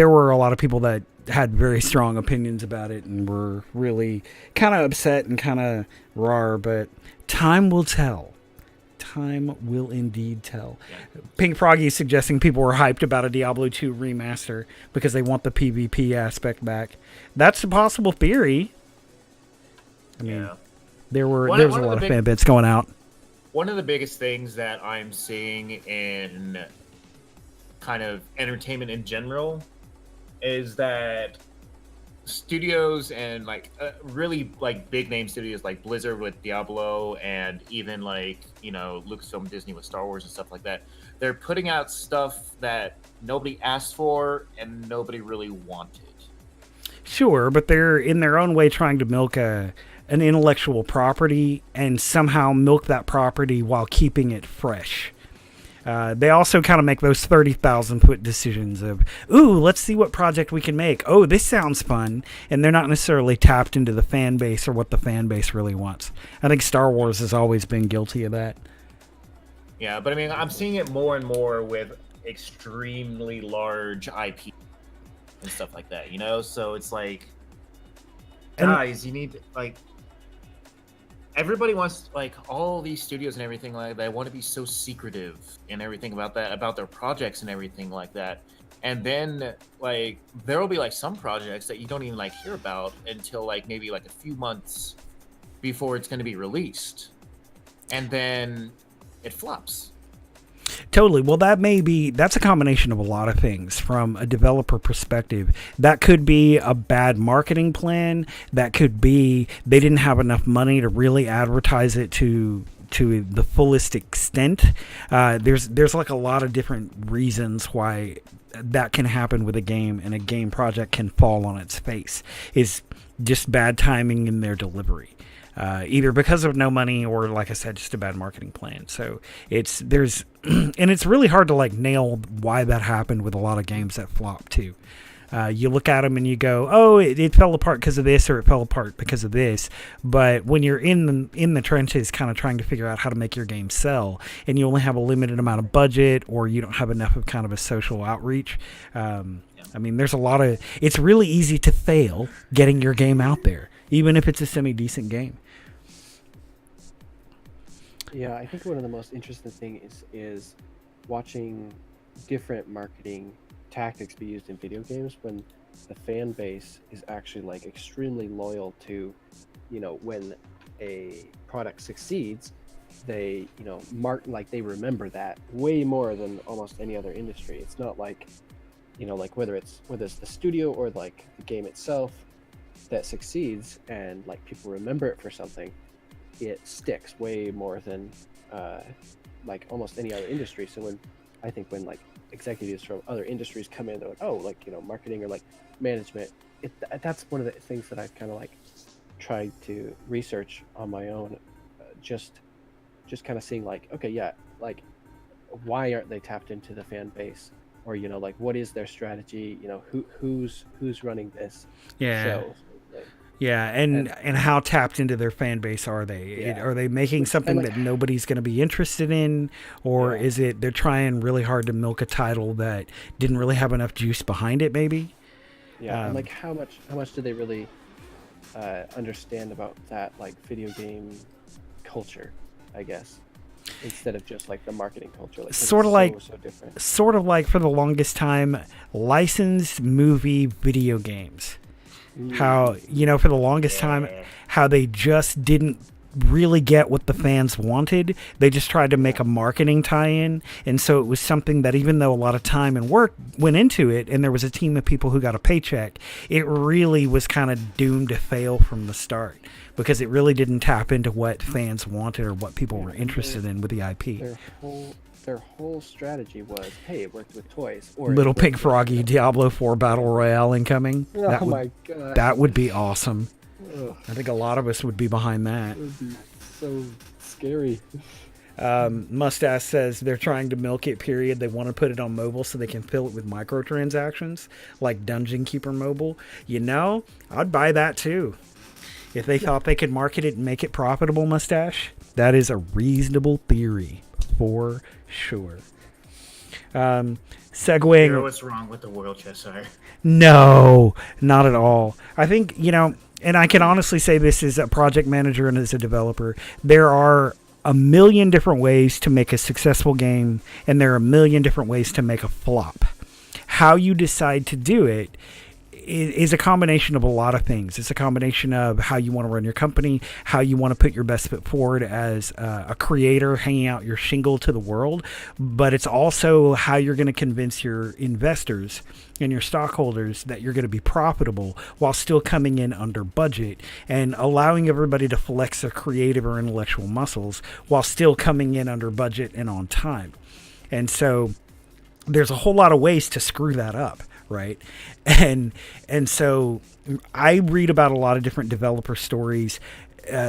were a lot of people that had very strong opinions about it and were really kind of upset and kind of raw, but time will tell. Time will indeed tell. Yeah. Pink Froggy is suggesting people were hyped about a Diablo 2 remaster because they want the PvP aspect back. That's a possible theory. I mean, there was a lot of fan bits going out. One of the biggest things that I'm seeing in kind of entertainment in general is that studios and like really like big name studios like Blizzard with Diablo, and even like, you know, Lucasfilm, Disney with Star Wars and stuff like that, they're putting out stuff that nobody asked for and nobody really wanted. Sure, but they're in their own way trying to milk an intellectual property and somehow milk that property while keeping it fresh. They also kind of make those 30,000-foot decisions of, ooh, let's see what project we can make. Oh, this sounds fun. And they're not necessarily tapped into the fan base or what the fan base really wants. I think Star Wars has always been guilty of that. Yeah, but I mean, I'm seeing it more and more with extremely large IP and stuff like that, you know? So it's like, guys, you need, like, everybody wants, like, all these studios and everything like that want to be so secretive and everything about that, about their projects and everything like that. And then, like, there will be, like, some projects that you don't even, like, hear about until, like, maybe, like, a few months before it's going to be released. And then it flops. Totally. Well, that's a combination of a lot of things from a developer perspective. That could be a bad marketing plan. That could be they didn't have enough money to really advertise it to the fullest extent. There's like a lot of different reasons why that can happen with a game, and a game project can fall on its face. Is just bad timing in their delivery. Either because of no money or, like I said, just a bad marketing plan. So and it's really hard to like nail why that happened with a lot of games that flop too. You look at them and you go, oh, it fell apart because of this, or it fell apart because of this. But when you're in the trenches kind of trying to figure out how to make your game sell, and you only have a limited amount of budget, or you don't have enough of kind of a social outreach, I mean, it's really easy to fail getting your game out there, even if it's a semi-decent game. Yeah, I think one of the most interesting things is watching different marketing tactics be used in video games when the fan base is actually like extremely loyal to, you know, when a product succeeds, they, you know, like they remember that way more than almost any other industry. It's not like, you know, like whether it's the studio or like the game itself that succeeds and like people remember it for something, it sticks way more than like almost any other industry. So when like executives from other industries come in, they're like, oh, like, you know, marketing or like management, that's one of the things that I've kind of like tried to research on my own, just kind of seeing like, okay, yeah, like why aren't they tapped into the fan base, or like what is their strategy? Who's running this Yeah. show? Sort of thing. Yeah, and how tapped into their fan base are they? Yeah. Are they making something like- that nobody's going to be interested in, or Yeah. is it they're trying really hard to milk a title that didn't really have enough juice behind it? Maybe. Yeah, and like how much do they really understand about that like video game culture? I guess instead of just like the marketing culture, like 'cause Sort of it's like- so different. Sort of like for the longest time, licensed movie video games. How for the longest time, how they just didn't really get what the fans wanted. They just tried to make a marketing tie-in, and so it was something that even though a lot of time and work went into it, and there was a team of people who got a paycheck, it really was kind of doomed to fail from the start because it really didn't tap into what fans wanted or what people were interested in with the IP. Their whole strategy was, hey, it worked with toys. Or Little Pig Froggy Diablo 4 Battle Royale incoming. Oh my god. That would be awesome. Ugh, I think a lot of us would be behind that. that would be so scary. Mustache says they're trying to milk it, period. They want to put it on mobile so they can fill it with microtransactions like Dungeon Keeper Mobile. I'd buy that too. If they thought they could market it and make it profitable, Mustache, that is a reasonable theory for sure. Segueing. What's wrong with the World Chess Sire? No, not at all. I think, and I can honestly say this as a project manager and as a developer, there are a million different ways to make a successful game, and there are a million different ways to make a flop. How you decide to do it is a combination of a lot of things. It's a combination of how you want to run your company, how you want to put your best foot forward as a creator, hanging out your shingle to the world, but it's also how you're going to convince your investors and your stockholders that you're going to be profitable while still coming in under budget and allowing everybody to flex their creative or intellectual muscles while still coming in under budget and on time. And so there's a whole lot of ways to screw that up. Right. And so I read about a lot of different developer stories,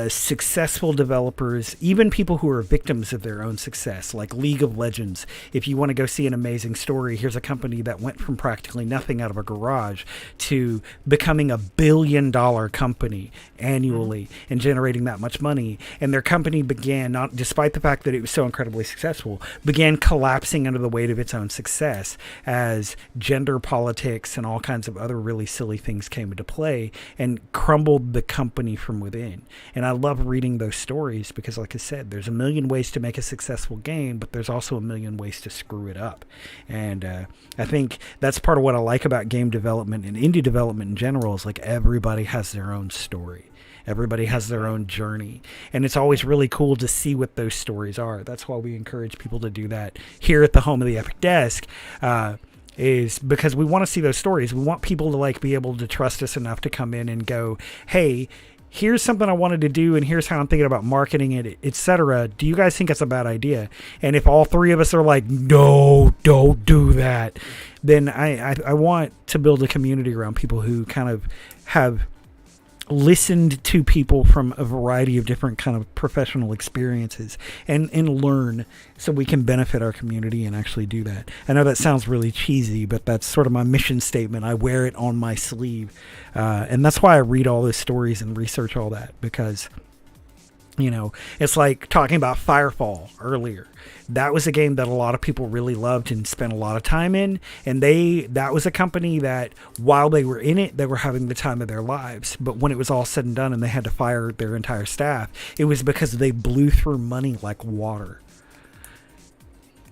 successful developers, even people who are victims of their own success, like League of Legends. If you want to go see an amazing story, here's a company that went from practically nothing out of a garage to becoming $1 billion company annually and generating that much money. And their company began, not despite the fact that it was so incredibly successful, began collapsing under the weight of its own success as gender politics and all kinds of other really silly things came into play and crumbled the company from within. And I love reading those stories because, like I said, there's a million ways to make a successful game, but there's also a million ways to screw it up. And I think that's part of what I like about game development and indie development in general is like everybody has their own story. Everybody has their own journey. And it's always really cool to see what those stories are. That's why we encourage people to do that here at the home of the Epic Desk. Is because we want to see those stories. We want people to be able to trust us enough to come in and go, hey, here's something I wanted to do, and here's how I'm thinking about marketing it, etc. Do you guys think it's a bad idea? And if all three of us are like, no, don't do that, then I want to build a community around people who kind of have listened to people from a variety of different kind of professional experiences and learn so we can benefit our community and actually do that. I know that sounds really cheesy, but that's sort of my mission statement. I wear it on my sleeve. And that's why I read all those stories and research all that because, it's like talking about Firefall earlier. That was a game that a lot of people really loved and spent a lot of time in. And that was a company that while they were in it, they were having the time of their lives. But when it was all said and done and they had to fire their entire staff, it was because they blew through money like water.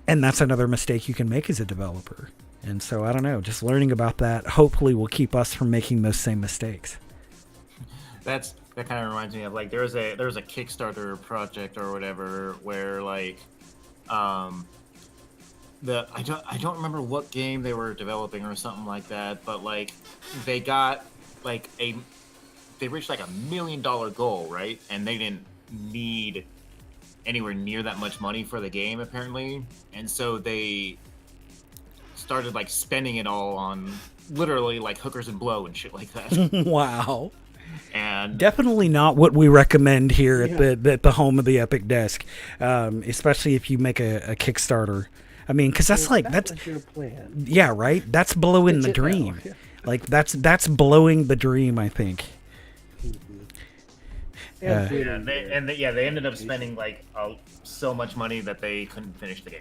And that's another mistake you can make as a developer. And so, I don't know, just learning about that hopefully will keep us from making those same mistakes. That kind of reminds me of there was a Kickstarter project or whatever where I don't remember what game they were developing or something like that, but they got they reached $1 million goal, right? And they didn't need anywhere near that much money for the game apparently, and so they started spending it all on literally hookers and blow and shit like that. Wow. And Definitely not what we recommend here at the home of the Epic Desk, especially if you make a Kickstarter. I mean, because that's was your plan. yeah, right. That's blowing the Pitch it now. dream. Yeah. Like that's blowing the dream, I think. And they ended up spending like so much money that they couldn't finish the game,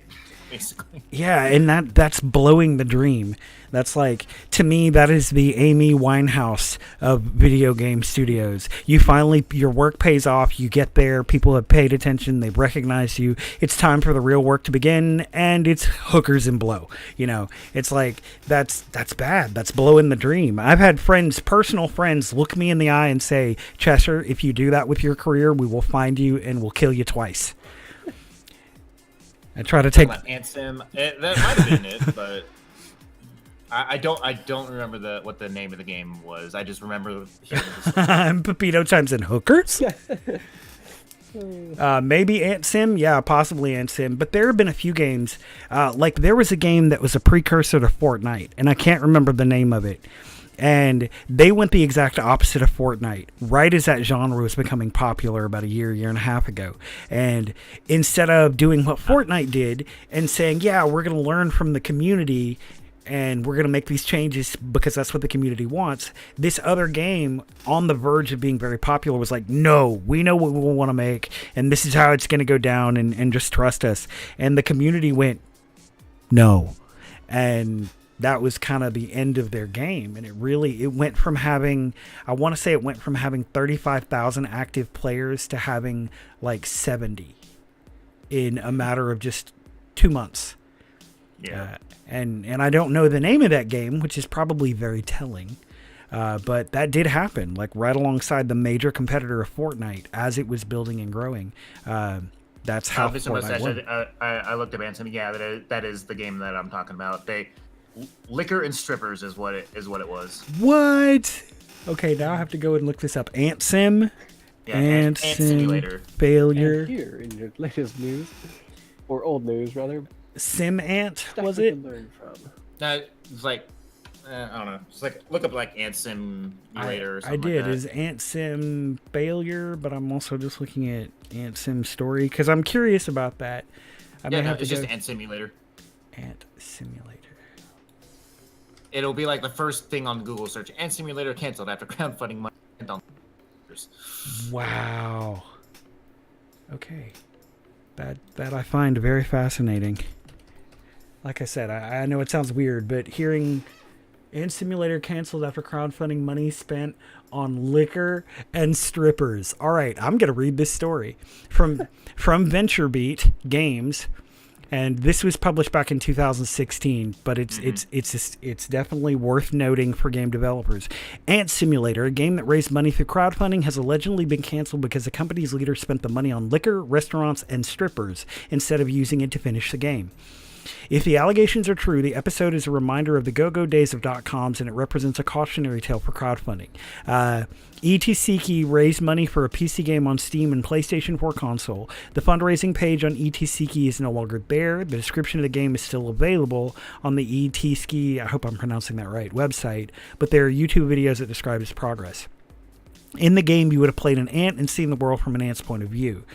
basically. Yeah, and that's blowing the dream. That's like, to me, that is the Amy Winehouse of video game studios. You finally, your work pays off, you get there, people have paid attention, they've recognized you, it's time for the real work to begin, and it's hookers and blow. You know, it's like, that's bad, that's blowing the dream. I've had friends, personal friends, look me in the eye and say, Cheshire, if you do that with your career, we will find you and we'll kill you twice. I try to take... Anthem, that might have been it, but... I don't remember what the name of the game was. I just remember hearing the story. Pepito Times and Hookers? Maybe Ant Sim? Yeah, possibly Ant Sim. But there have been a few games. Like, there was a game that was a precursor to Fortnite, and I can't remember the name of it. And they went the exact opposite of Fortnite, right as that genre was becoming popular about a year and a half ago. And instead of doing what Fortnite did and saying, yeah, we're going to learn from the community and we're going to make these changes because that's what the community wants, this other game on the verge of being very popular was like, no, we know what we want to make, and this is how it's going to go down, and just trust us. And the community went, no. And that was kind of the end of their game. And it went from having, I want to say it went from having 35,000 active players to having like 70 in a matter of just 2 months. Yeah. And I don't know the name of that game, which is probably very telling. But that did happen, like right alongside the major competitor of Fortnite as it was building and growing. That's how Fortnite went. I looked up Anthem. Yeah, that is the game that I'm talking about. Liquor and Strippers is what it was. What? Okay, now I have to go and look this up. Ant Sim. Yeah, Ant Simulator. Failure. And here in your latest news, or old news rather. Sim Ant, Stuff was we it? can learn from. No, it's like I don't know. It's like look up like Ant Simulator or something. I did. Like that. Is Ant Sim Failure, but I'm also just looking at Ant Sim Story because I'm curious about that. It's just Ant Simulator. Ant Simulator. It'll be like the first thing on Google search. Ant Simulator canceled after crowdfunding money. Wow. Okay. That I find very fascinating. Like I said, I know it sounds weird, but hearing Ant Simulator canceled after crowdfunding money spent on liquor and strippers. All right, I'm going to read this story from VentureBeat Games. And this was published back in 2016, but it's definitely worth noting for game developers. Ant Simulator, a game that raised money through crowdfunding, has allegedly been canceled because the company's leader spent the money on liquor, restaurants, and strippers instead of using it to finish the game. If the allegations are true, the episode is a reminder of the go-go days of .coms, and it represents a cautionary tale for crowdfunding. ETSiki raised money for a PC game on Steam and PlayStation 4 console. The fundraising page on ETSiki is no longer there. The description of the game is still available on the ETSiki, I hope I'm pronouncing that right, website, but there are YouTube videos that describe its progress. In the game, you would have played an ant and seen the world from an ant's point of view.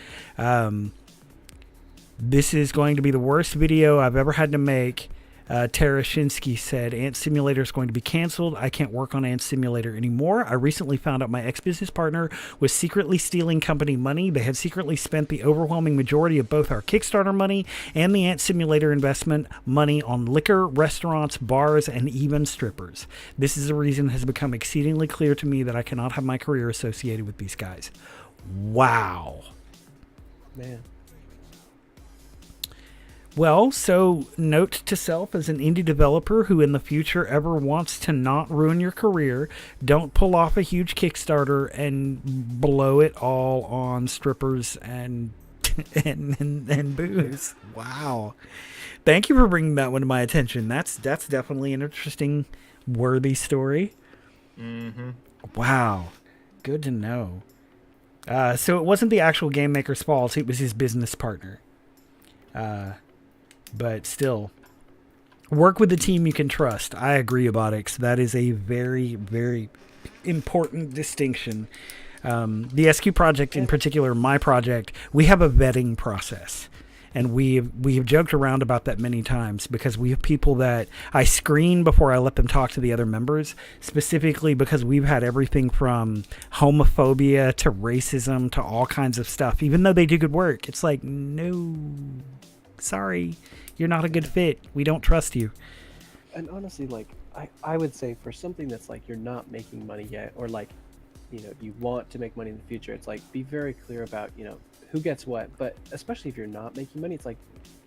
This is going to be the worst video I've ever had to make. Tarashinsky said, Ant Simulator is going to be canceled. I can't work on Ant Simulator anymore. I recently found out my ex-business partner was secretly stealing company money. They had secretly spent the overwhelming majority of both our Kickstarter money and the Ant Simulator investment money on liquor, restaurants, bars, and even strippers. This is a reason it has become exceedingly clear to me that I cannot have my career associated with these guys. Wow. Man. Well, so note to self as an indie developer who in the future ever wants to not ruin your career, don't pull off a huge Kickstarter and blow it all on strippers and booze. Wow. Thank you for bringing that one to my attention. That's definitely an interesting, worthy story. Mm-hmm. Wow. Good to know. So it wasn't the actual game maker's fault. It was his business partner. But still, Work with the team you can trust. I agree, Abadox. That is a very, very important distinction. The SQ project in particular, my project, we have a vetting process. And we have joked around about that many times because we have people that I screen before I let them talk to the other members, specifically because we've had everything from homophobia to racism to all kinds of stuff. Even though they do good work, it's like, no, sorry, you're not a good fit. We don't trust you. And honestly, like I would say for something that's like you're not making money yet, or like, you know, you want to make money in the future, it's like be very clear about, you know, who gets what. But especially if you're not making money, it's like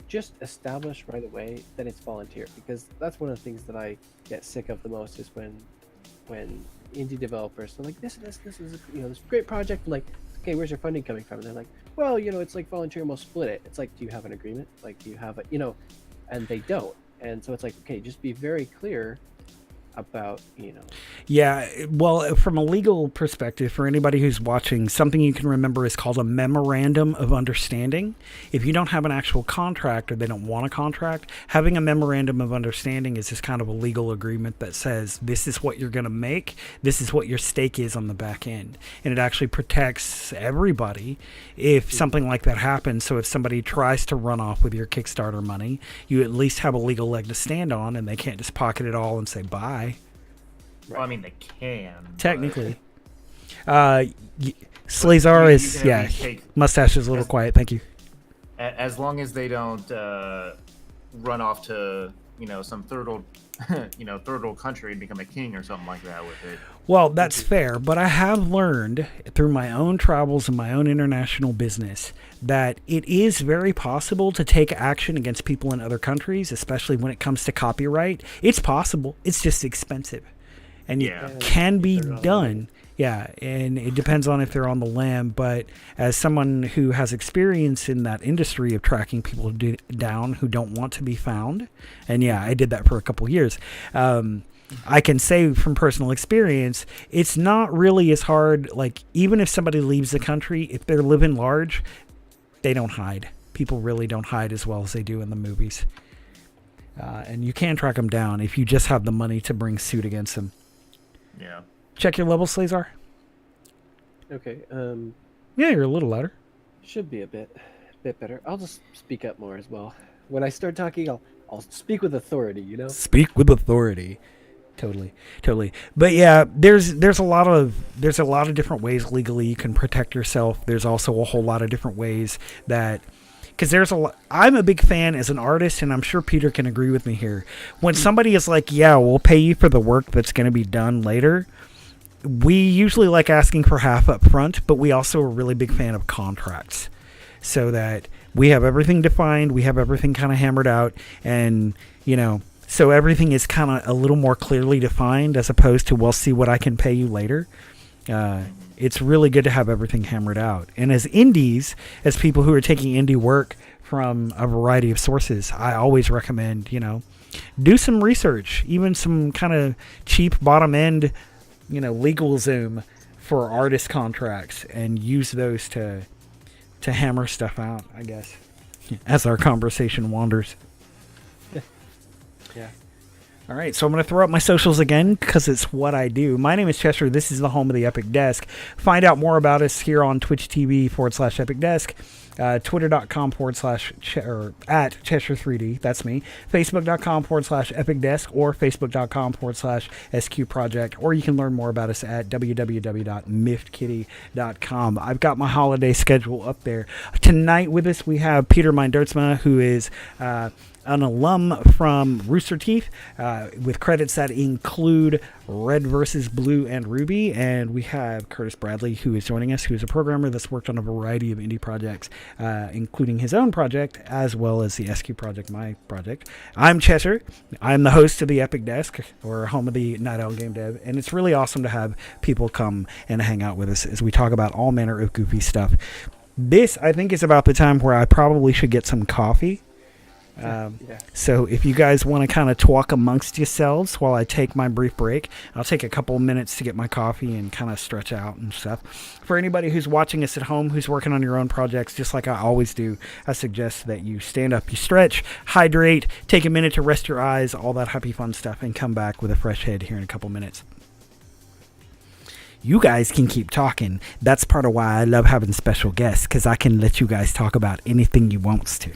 just establish right away that it's volunteer, because that's one of the things that I get sick of the most is when indie developers are like, this is you know, this great project, I'm like, okay, where's your funding coming from? And they're like, well, you know, it's like volunteer and we'll split it. It's like, do you have an agreement? Like, do you have a, you know? And they don't. And so it's like, okay, just be very clear about, you know. Yeah, well, from a legal perspective, for anybody who's watching, something you can remember is called a memorandum of understanding. If you don't have an actual contract or they don't want a contract, having a memorandum of understanding is just kind of a legal agreement that says this is what you're going to make, this is what your stake is on the back end. And it actually protects everybody if something like that happens. So if somebody tries to run off with your Kickstarter money, you at least have a legal leg to stand on, and they can't just pocket it all and say bye. Well, I mean, they can. Technically. Slazar is, can at yeah, least take- mustache is a little quiet, thank you. As long as they don't run off to, you know, some third world country and become a king or something like that with it. Well, that's fair, but I have learned through my own travels and my own international business that it is very possible to take action against people in other countries, especially when it comes to copyright. It's possible. It's just expensive. And Yeah. it can be done. Yeah, and it depends on if they're on the lam. But as someone who has experience in that industry of tracking people down who don't want to be found, and yeah, I did that for a couple years, I can say from personal experience, it's not really as hard. Like, even if somebody leaves the country, if they're living large, they don't hide. People really don't hide as well as they do in the movies. And you can track them down if you just have the money to bring suit against them. Yeah. Check your levels, Slazar. Okay, Yeah, you're a little louder. should be a bit better. I'll just speak up more as well. When I start talking, I'll speak with authority, you know? Speak with authority. Totally. But yeah, there's a lot of different ways legally you can protect yourself. There's also a whole lot of different ways that, because I'm a big fan as an artist, and I'm sure Peter can agree with me here. When somebody is like, yeah, we'll pay you for the work that's going to be done later, we usually like asking for half up front, but we also are a really big fan of contracts, so that we have everything defined, we have everything kind of hammered out, and, you know, so everything is kind of a little more clearly defined as opposed to, well, see what I can pay you later. It's really good to have everything hammered out. And as indies, as people who are taking indie work from a variety of sources, I always recommend, you know, do some research, even some kind of cheap bottom end, you know, legal Zoom for artist contracts, and use those to hammer stuff out, I guess, as our conversation wanders. Yeah. All right, so I'm going to throw up my socials again because it's what I do. My name is Chester. This is the home of the Epic Desk. Find out more about us here on Twitch TV /Epic Desk, Twitter.com / or at Chester3D. That's me. Facebook.com /Epic Desk, or Facebook.com /SQ Project. Or you can learn more about us at www.miftkitty.com. I've got my holiday schedule up there. Tonight with us, we have Peter Mindertsma, who is an alum from Rooster Teeth, with credits that include Red vs. Blue and Ruby. And we have Curtis Bradley, who is joining us, who is a programmer that's worked on a variety of indie projects, including his own project, as well as the SQ project, my project. I'm Chester. I'm the host of the Epic Desk, or home of the Night Owl Gamedev, and it's really awesome to have people come and hang out with us as we talk about all manner of goofy stuff. This, I think, is about the time where I probably should get some coffee, Yeah. So if you guys want to kind of talk amongst yourselves while I take my brief break, I'll take a couple minutes to get my coffee and kind of stretch out and stuff. For anybody who's watching us at home, who's working on your own projects, just like I always do, I suggest that you stand up, you stretch, hydrate, take a minute to rest your eyes, all that happy fun stuff, and come back with a fresh head here in a couple minutes. You guys can keep talking. That's part of why I love having special guests, because I can let you guys talk about anything you wants to.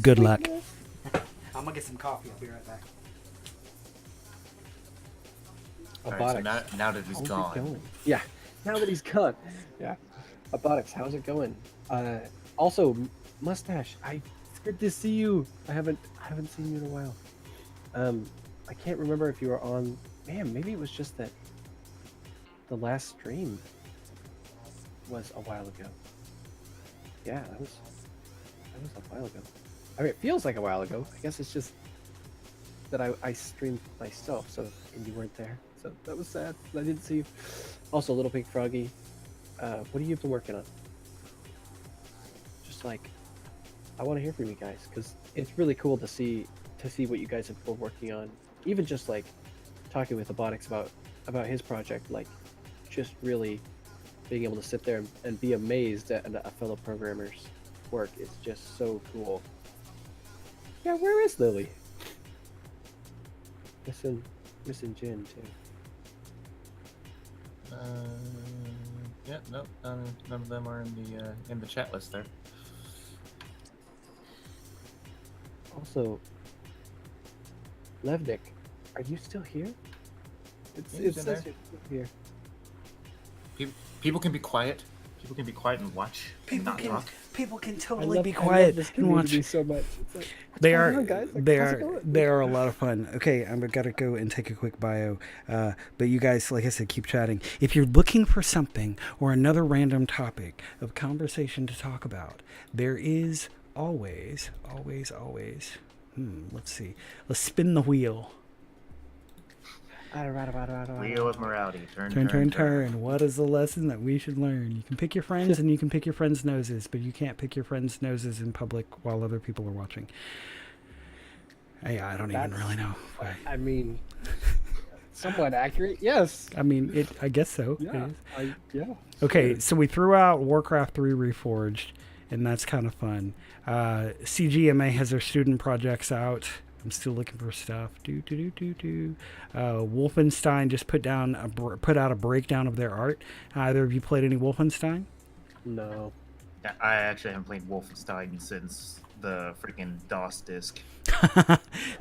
Good luck. I'm gonna get some coffee. I'll be right back. All right, so now that he's How's gone. it going? Yeah, now that he's gone. Yeah. Abadox, how's it going? Also, Mustache, it's good to see you. I haven't seen you in a while. I can't remember if you were on. Man, maybe it was just that the last stream was a while ago. Yeah, that was a while ago. I mean, it feels like a while ago. I guess it's just that I streamed myself, and you weren't there. So that was sad. I didn't see you. Also, Little Pink Froggy, what have you been working on? Just like, I want to hear from you guys, because it's really cool to see what you guys have been working on. Even just like talking with Abadox about his project, like just really being able to sit there and be amazed at a fellow programmer's work is just so cool. Yeah, where is Lily? Missing Jin too. Yeah, nope. None of them are in the chat list there. Also, Levnik, are you still here? Yeah, It he's in says there. you're still here. People can be quiet. People can be quiet and watch. And not talk. People can I totally be love quiet this and watch. community so much. It's like, what's They going are on, guys? Like, they how's it are going? they are a lot of fun. Okay, I've got to go and take a quick bio. But you guys, like I said, keep chatting. If you're looking for something or another random topic of conversation to talk about, there is always. Let's see. Let's spin the wheel. Wheel of morality. Turn. What is the lesson that we should learn? You can pick your friends and you can pick your friends' noses, but you can't pick your friends' noses in public while other people are watching. I don't even really know why. I mean, somewhat accurate, yes. I mean, I guess so. Yeah. It is. Yeah. Okay, so we threw out Warcraft 3 Reforged, and that's kind of fun. CGMA has their student projects out. I'm still looking for stuff. Wolfenstein just put out a breakdown of their art. Either of you played any Wolfenstein? No. Yeah, I actually haven't played Wolfenstein since the freaking DOS disc.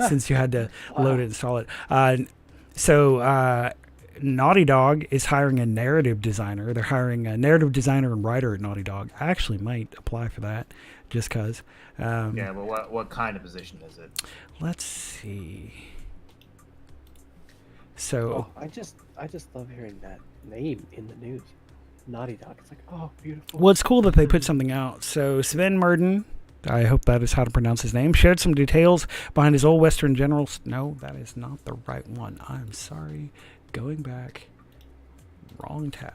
Since you had to load it and install it. So Naughty Dog is hiring a narrative designer. They're hiring a narrative designer and writer at Naughty Dog. I actually might apply for that just because. Yeah, but what kind of position is it? Let's see. So I just love hearing that name in the news. Naughty Dog. It's like, oh, beautiful. well, it's cool that they put something out. So Sven Merden, I hope that is how to pronounce his name, shared some details behind his old Western General. No, that is not the right one. I'm sorry. Going back. Wrong tab.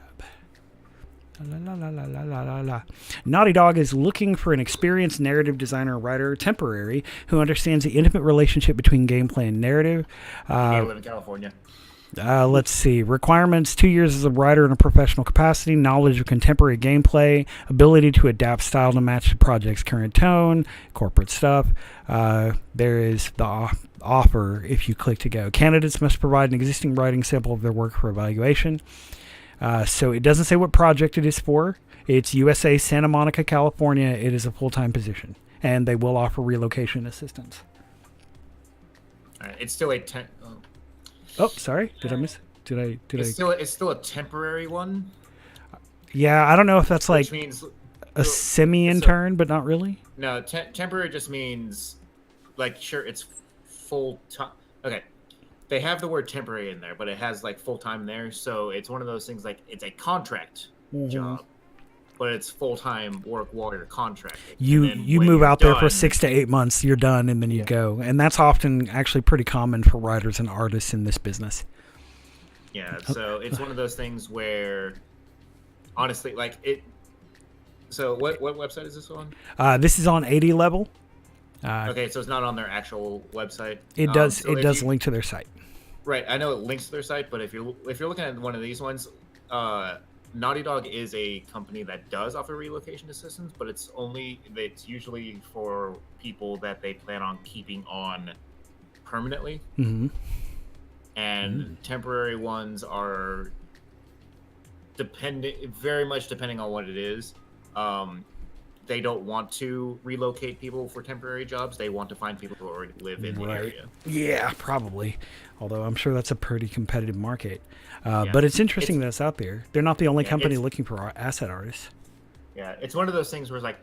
Naughty Dog is looking for an experienced narrative designer writer, temporary, who understands the intimate relationship between gameplay and narrative. I live in California. Let's see. Requirements: 2 years as a writer in a professional capacity, knowledge of contemporary gameplay, ability to adapt style to match the project's current tone, corporate stuff. There is the offer if you click to go. Candidates must provide an existing writing sample of their work for evaluation. So it doesn't say what project it is for. It's USA, Santa Monica, California. It is a full-time position, and they will offer relocation assistance. All right, it's still a Oh, sorry. Did I miss? Did It's still a temporary one. Yeah, I don't know if that's like Which means a semi-intern, but not really. no, temporary just means like sure it's full time. Okay, they have the word temporary in there, but it has like full time there, so it's one of those things like it's a contract job, but it's full time work while you're contracted. You move out there for 6 to 8 months, you're done, and then you go, and that's often actually pretty common for writers and artists in this business. Yeah, so it's one of those things where, honestly, like it. So what website is this on? This is on 80 level. Okay, so it's not on their actual website. It does. So It does link to their site. Right, I know it links to their site, but if you're looking at one of these ones, Naughty Dog is a company that does offer relocation assistance, but it's usually for people that they plan on keeping on permanently. Mm-hmm. And temporary ones are very much depending on what it is. They don't want to relocate people for temporary jobs. They want to find people who already live in the area. Yeah, probably. Although I'm sure that's a pretty competitive market. But it's interesting that it's out there. They're not the only company looking for asset artists. Yeah, it's one of those things where it's like,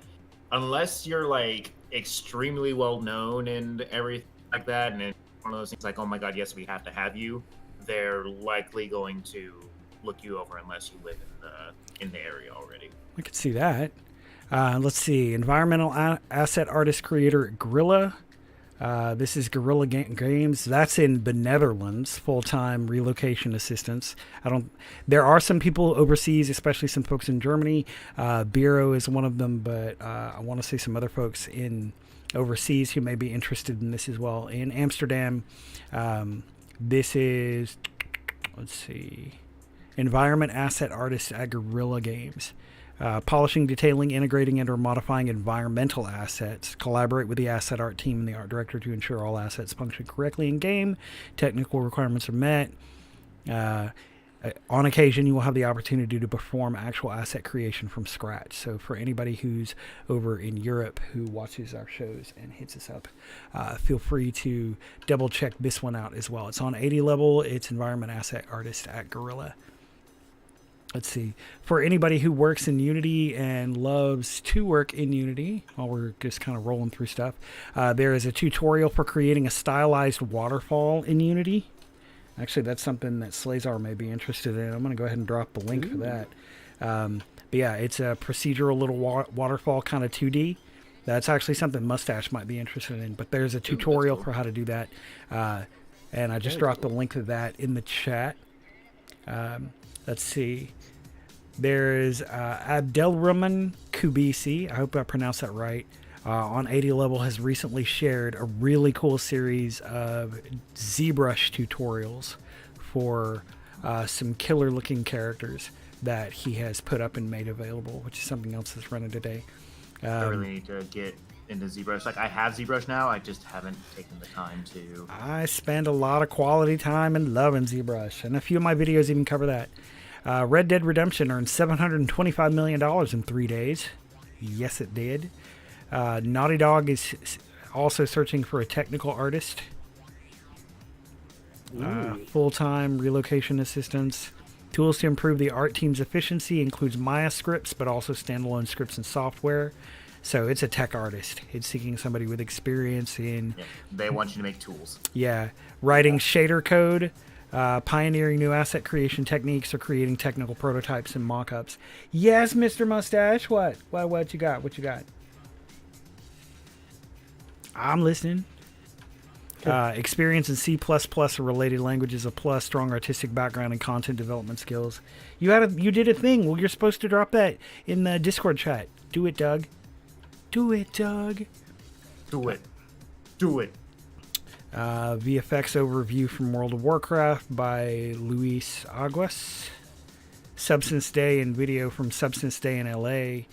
unless you're like extremely well known and everything like that, and it's one of those things like, oh my god, yes, we have to have you, they're likely going to look you over unless you live in the area already. I could see that. Let's see. Environmental asset artist creator Gorilla. This is Gorilla Games. That's in the Netherlands. Full-time relocation assistance. There are some people overseas, especially some folks in Germany. Biro is one of them, but I want to see some other folks overseas who may be interested in this as well. In Amsterdam, this is, let's see, environment asset artist at Gorilla Games. Polishing, detailing, integrating, and or modifying environmental assets. Collaborate with the asset art team and the art director to ensure all assets function correctly in game. Technical requirements are met. On occasion, you will have the opportunity to perform actual asset creation from scratch. So for anybody who's over in Europe who watches our shows and hits us up, feel free to double check this one out as well. It's on 80 level. It's environment asset artist at Gorilla. Let's see. For anybody who works in Unity and loves to work in Unity, while we're just kind of rolling through stuff, there is a tutorial for creating a stylized waterfall in Unity. Actually, that's something that Slazar may be interested in. I'm going to go ahead and drop the link for that. But yeah, it's a procedural little waterfall kind of 2D. That's actually something Mustache might be interested in. But there's a tutorial for how to do that. And I just dropped the link to that in the chat. Let's see. There's Abdelrahman Kubisi. I hope I pronounced that right. On 80 level has recently shared a really cool series of ZBrush tutorials for some killer looking characters that he has put up and made available, which is something else that's running today. I really need to get into ZBrush. Like, I have ZBrush now, I just haven't taken the time to. I spend a lot of quality time and loving ZBrush, and a few of my videos even cover that. Red Dead Redemption earned $725 million in 3 days. Yes, it did. Naughty Dog is also searching for a technical artist. Full-time relocation assistance. Tools to improve the art team's efficiency includes Maya scripts, but also standalone scripts and software. So it's a tech artist. It's seeking somebody with experience in... Yeah, they want you to make tools. Yeah. Writing shader code, pioneering new asset creation techniques, or creating technical prototypes and mock-ups. Yes, Mr. Mustache. What you got? What you got? I'm listening. Experience in C++ or related languages a plus. Strong artistic background and content development skills. You did a thing. Well, you're supposed to drop that in the Discord chat. Do it, Doug. Do it, Doug. Do it. Do it. VFX overview from World of Warcraft by Luis Aguas. Substance Day and video from Substance Day in LA.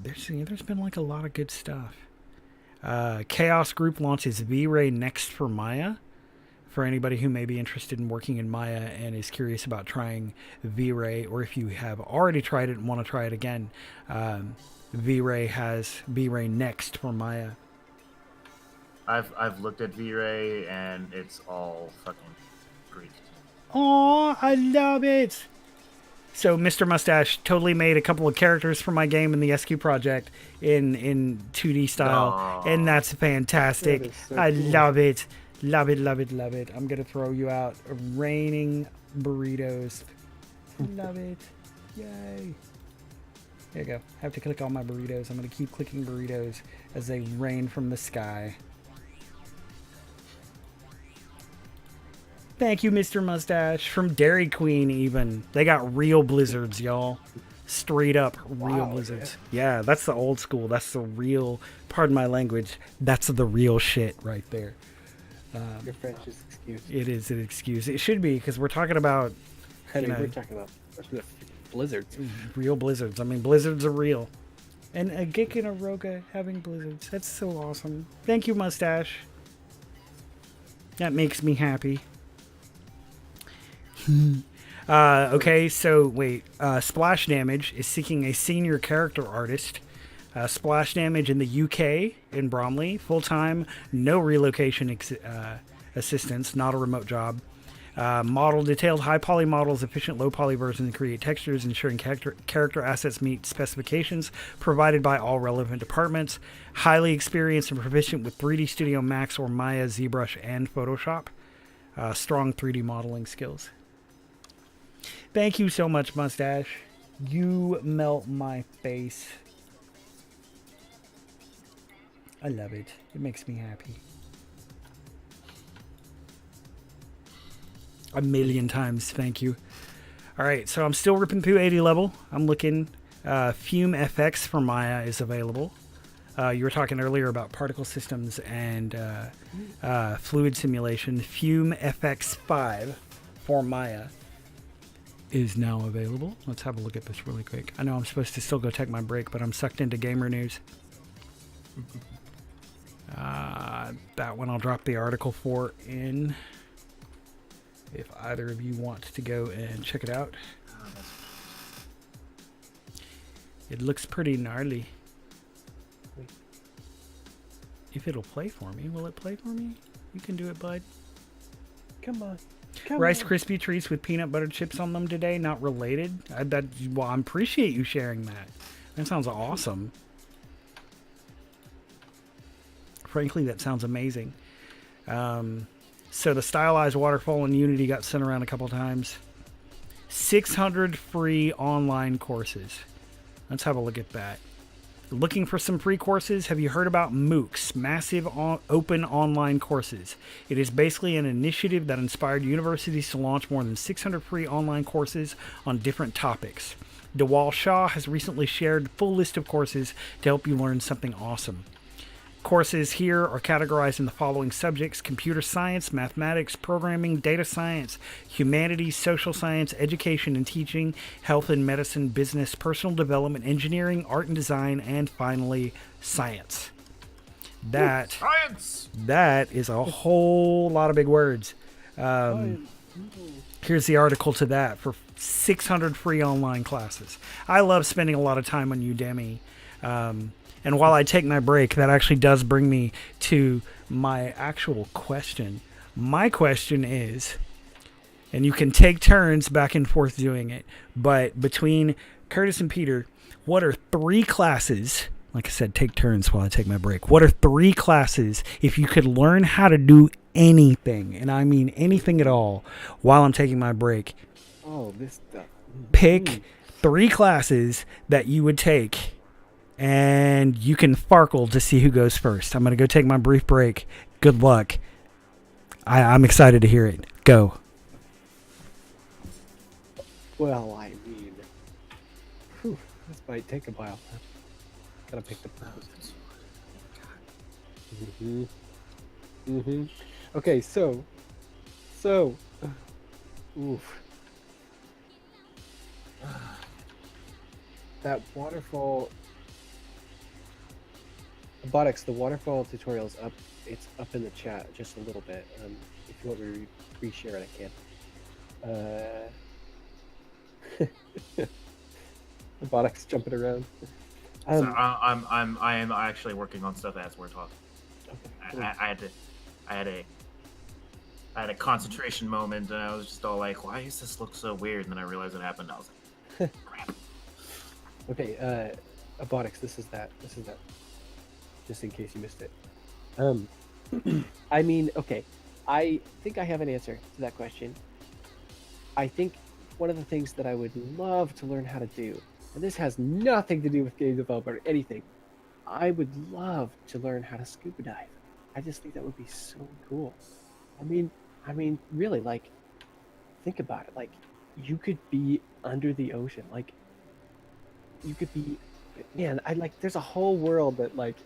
There's been like a lot of good stuff. Chaos Group launches V-Ray Next for Maya. For anybody who may be interested in working in Maya and is curious about trying V-Ray, or if you have already tried it and want to try it again, V-Ray has V-Ray Next for Maya. I've looked at V-Ray and it's all fucking Greek. Oh, I love it. So Mr. Mustache totally made a couple of characters for my game in the SQ project in 2D style, and that's fantastic. That is so I cool. love it. Love it, love it, love it. I'm going to throw you out raining burritos. Love it. Yay. There you go. I have to click all my burritos. I'm going to keep clicking burritos as they rain from the sky. Thank you, Mr. Mustache. From Dairy Queen, even. They got real blizzards, y'all. Straight up real Wow, blizzards. Yeah, that's the old school. That's the real, pardon my language, that's the real shit right there. Your French is excused. It is an excuse. It should be, because we're talking about I mean, know, we're talking about blizzards. real blizzards. I mean, blizzards are real. And a Gik and a Roga having blizzards. That's so awesome. Thank you, Mustache. That makes me happy. Okay, so wait. Splash Damage is seeking a senior character artist. Splash Damage in the UK in Bromley. Full-time, no relocation assistance, not a remote job. Model detailed high poly models, efficient low poly versions, and create textures, ensuring character assets meet specifications provided by all relevant departments. Highly experienced and proficient with 3D Studio Max or Maya, ZBrush, and Photoshop. Strong 3D modeling skills. Thank you so much, Mustache. You melt my face. I love it. It makes me happy. A million times, thank you. All right, so I'm still ripping through 80 level. I'm looking. Fume FX for Maya is available. You were talking earlier about particle systems and fluid simulation. Fume FX 5 for Maya is now available. Let's have a look at this really quick. I know I'm supposed to still go take my break, but I'm sucked into gamer news. That one I'll drop the article for in. If either of you want to go and check it out. It looks pretty gnarly. If it'll play for me, will it play for me? You can do it, bud. Come on. Rice Krispie treats with peanut butter chips on them today, not related. I appreciate you sharing that. That sounds awesome. Frankly, that sounds amazing. So the stylized waterfall in Unity got sent around a couple times. 600 free online courses. Let's have a look at that. Looking for some free courses? Have you heard about MOOCs, Massive Open Online Courses? It is basically an initiative that inspired universities to launch more than 600 free online courses on different topics. Dewal Shaw has recently shared a full list of courses to help you learn something awesome. Courses here are categorized in the following subjects: computer science, mathematics, programming, data science, humanities, social science, education and teaching, health and medicine, business, personal development, engineering, art and design, and finally, science. That is a whole lot of big words. Here's the article to that for 600 free online classes. I love spending a lot of time on Udemy. And while I take my break, that actually does bring me to my actual question. My question is, and you can take turns back and forth doing it, but between Curtis and Peter, what are 3 classes, like I said, take turns while I take my break. What are 3 classes, if you could learn how to do anything, and I mean anything at all, while I'm taking my break? Oh, this stuff. Pick 3 classes that you would take, and you can farkle to see who goes first. I'm going to go take my brief break. Good luck. I'm excited to hear it. Go. Well, I mean, this might take a while. Gotta pick the pose. Okay, so, oof. That waterfall. Abadox, the waterfall tutorial's up. It's up in the chat just a little bit. If you want me to re-share it, I can. Abadox jumping around. So I am actually working on stuff as we're talking. Okay, cool. I had a concentration moment, and I was just all like, "Why does this look so weird?" And then I realized it happened. I was like, "Crap." Okay, Abadox, this is that. Just in case you missed it. I mean, okay. I think I have an answer to that question. I think one of the things that I would love to learn how to do, and this has nothing to do with game development or anything, I would love to learn how to scuba dive. I just think that would be so cool. I mean, really, like, think about it. Like, you could be under the ocean. Like, you could be, man. I like. There's a whole world that like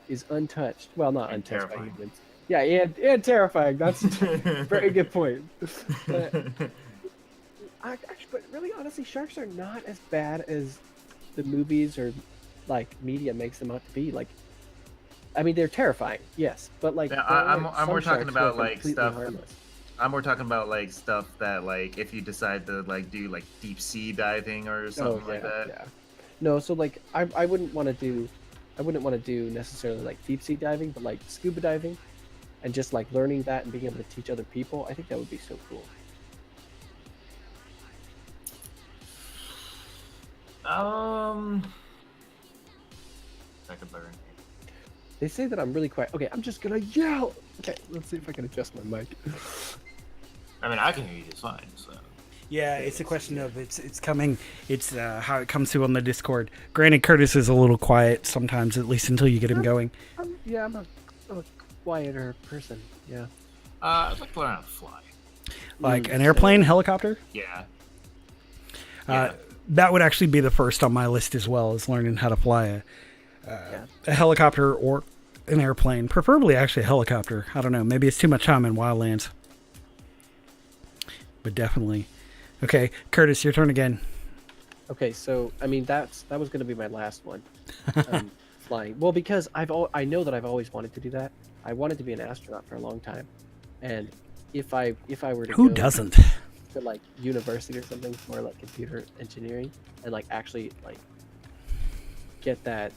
is untouched. Well, not And untouched by terrifying. humans. Yeah, and terrifying. That's a very good point. But, but really, honestly, sharks are not as bad as the movies or like media makes them out to be. Like, I mean, they're terrifying, yes, but like, Yeah, there are I'm more some talking sharks who are about like completely stuff. harmless. I'm more talking about like stuff that like if you decide to like do like deep sea diving or something like that. Yeah. No, so like I wouldn't want to do necessarily like deep sea diving, but like scuba diving and just like learning that and being able to teach other people. I think that would be so cool. I could learn. They say that I'm really quiet. Okay, I'm just gonna yell. Okay, let's see if I can adjust my mic. I mean, I can hear you just fine. So. Yeah, it's a question of it's coming. It's how it comes through on the Discord. Granted, Curtis is a little quiet sometimes, at least until you get him going. I'm a quieter person. Yeah. I'd like to learn how to fly. Like an airplane, helicopter. Yeah. That would actually be the first on my list as well, is learning how to fly a helicopter or an airplane. Preferably actually a helicopter. I don't know. Maybe it's too much time in Wildlands. But definitely. Okay, Curtis, your turn again. Okay, so I mean that was going to be my last one, flying. Well, because I know that I've always wanted to do that. I wanted to be an astronaut for a long time, and if I were to Who go doesn't? to like university or something for like computer engineering and like actually like get that